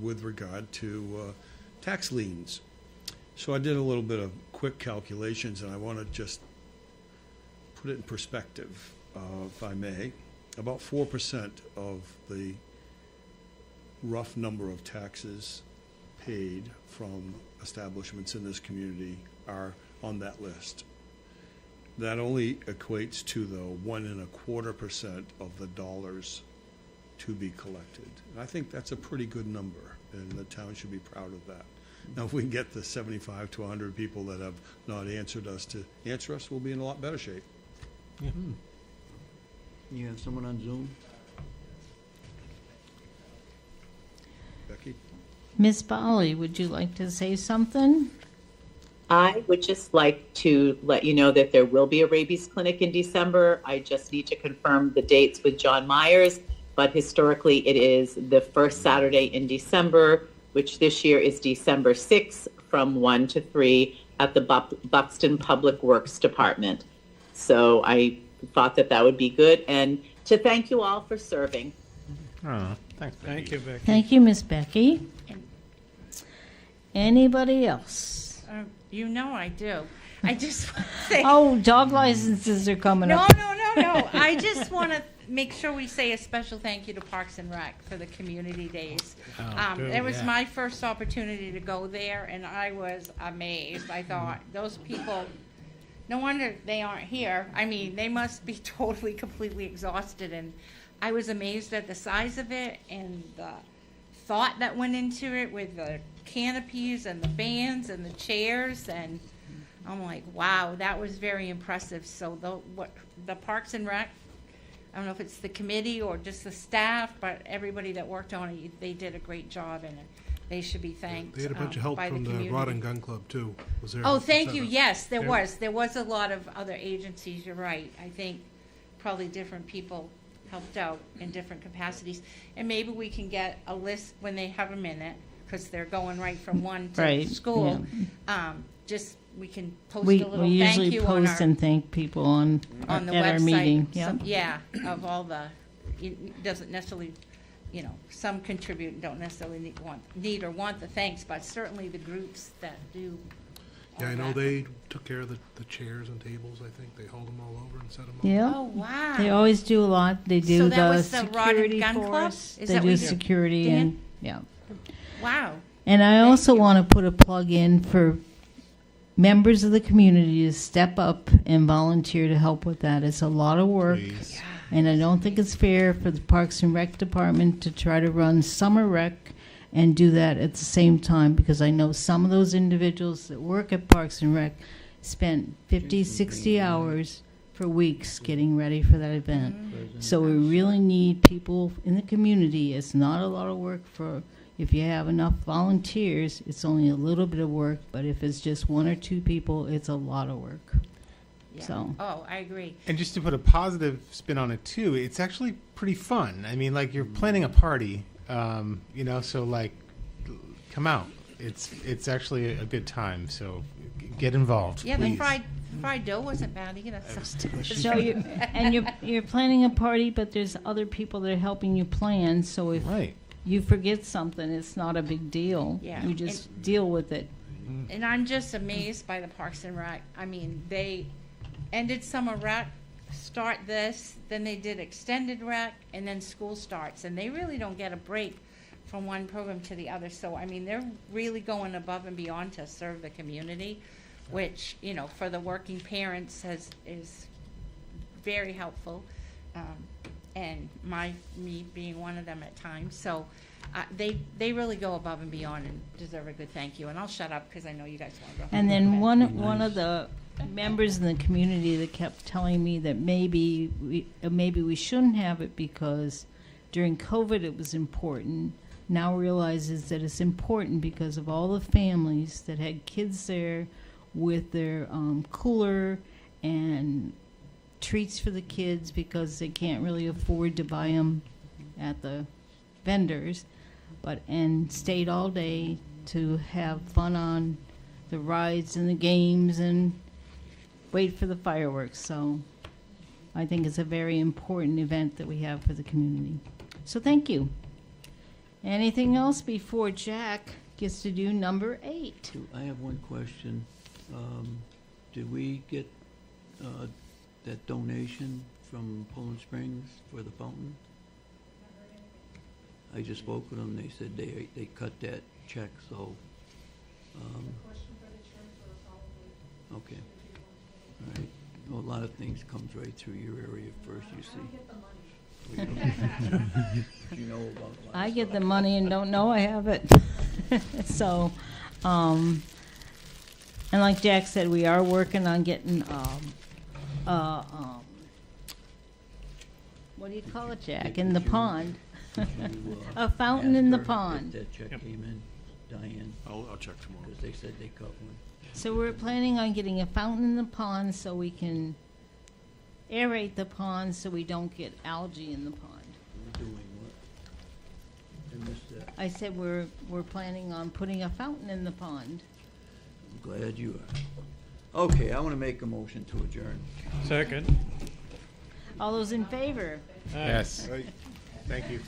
S8: with regard to tax liens. So I did a little bit of quick calculations, and I want to just put it in perspective, if I may. About 4% of the rough number of taxes paid from establishments in this community are on that list. That only equates to, though, 1.25% of the dollars to be collected. And I think that's a pretty good number, and the town should be proud of that. Now, if we can get the 75 to 100 people that have not answered us to answer us, we'll be in a lot better shape.
S5: You have someone on Zoom?
S8: Becky?
S1: Miss Bolly, would you like to say something?
S10: I would just like to let you know that there will be a rabies clinic in December. I just need to confirm the dates with John Myers, but historically it is the first Saturday in December, which this year is December 6th from 1 to 3 at the Buxton Public Works Department. So I thought that would be good, and to thank you all for serving.
S2: Oh, thanks.
S3: Thank you, Becky.
S1: Thank you, Miss Becky. Anybody else?
S9: I do. I just want to say.
S1: Oh, dog licenses are coming
S9: No.
S1: up.
S9: I just want to make sure we say a special thank you to Parks and Rec for the community days. It was my first opportunity to go there, and I was amazed. I thought, those people, no wonder they aren't here. I mean, they must be totally, completely exhausted, and I was amazed at the size of it and the thought that went into it with the canopies and the fans and the chairs, and I'm like, wow, that was very impressive. So the Parks and Rec, I don't know if it's the committee or just the staff, but everybody that worked on it, they did a great job, and they should be thanked.
S7: They had a bunch of help
S9: by
S7: from the
S9: community.
S7: Rod and Gun Club too. Was there?
S9: Oh, thank you.
S7: Setup?
S9: Yes, there
S7: Yeah.
S9: was. There was a lot of other agencies. You're right. I think probably different people helped out in different capacities. And maybe we can get a list when they have a minute, because they're going right from one to
S1: Right,
S9: school. Just, we can post
S1: We
S9: a little
S1: we
S9: thank
S1: usually
S9: you on
S1: post
S9: our,
S1: and thank people on
S9: the
S1: at
S9: website.
S1: our meeting. Yeah.
S9: Some- Yeah, of all the, it doesn't necessarily, some contribute and don't necessarily need or want the thanks, but certainly the groups that do.
S7: Yeah,
S9: all
S7: I know
S9: that.
S7: they took care of the chairs and tables. I think they hauled them all over and set them up.
S1: Yeah.
S9: Oh, wow.
S1: They always do a lot. They do
S9: So that
S1: the
S9: was the Rod and
S1: security
S9: Gun
S1: for
S9: Club?
S1: us.
S9: Is
S1: They
S9: that
S1: do
S9: what you-
S1: security
S9: Dan?
S1: and, yeah.
S9: Wow.
S1: And I
S9: Thank
S1: also
S9: you.
S1: want to put a plug in for members of the community to step up and volunteer to help with that. It's a lot of work.
S2: Please.
S1: And I don't think it's fair for the Parks and Rec Department to try to run summer rec and do that at the same time, because I know some of those individuals that work at Parks and Rec spent 50, 60 hours for weeks getting ready for that event. So we really need people in the community. It's not a lot of work for, if you have enough volunteers, it's only a little bit of work, but if it's just one or two people, it's a lot of work.
S9: Yeah.
S1: So.
S9: Oh, I agree.
S2: And just to put a positive spin on it too, it's actually pretty fun. I mean, like, you're planning a party, so like, come out. It's actually a good time. So get involved.
S9: Yeah,
S2: please.
S9: the fried dough wasn't bad either.
S1: So you're planning a party, but there's other people that are helping you plan. So if
S2: Right.
S1: you forget something, it's not a big deal.
S9: Yeah,
S1: You just deal with it.
S9: And I'm just amazed by the Parks and Rec. I mean, they ended summer rec, start this, then they did extended rec, and then school starts. And they really don't get a break from one program to the other. So, I mean, they're really going above and beyond to serve the community, which, for the working parents is very helpful. And me being one of them at times. So they really go above and beyond and deserve a good thank you. And I'll shut up because I know you guys want to go.
S1: And then one of the members in the community that kept telling me that maybe we shouldn't have it because during COVID it was important, now realizes that it's important because of all the families that had kids there with their cooler and treats for the kids because they can't really afford to buy them at the vendors, and stayed all day to have fun on the rides and the games and wait for the fireworks. So I think it's a very important event that we have for the community. So thank you. Anything else before Jack gets to do number 8?
S5: I have one question. Did we get that donation from Poland Springs for the fountain? I just spoke with them. They said they cut that check, so. Okay. All right. Well, a lot of things comes right through your area first, you see. You know about a lot of
S1: I get
S5: stuff.
S1: the money and don't know I have it. So, and like Jack said, we are working on getting, what do you call it, Jack? In the pond. A fountain in the
S5: Ask her if
S1: pond.
S5: that check came in, Diane,
S8: I'll check tomorrow.
S5: because they said they cut one.
S1: So we're planning on getting a fountain in the pond so we can aerate the pond so we don't get algae in the pond.
S5: We're doing what? I missed that.
S1: I said we're planning on putting a fountain in the pond.
S5: I'm glad you are. Okay, I want to make a motion to adjourn.
S3: Second.
S1: All those in favor?
S2: Yes. Thank you.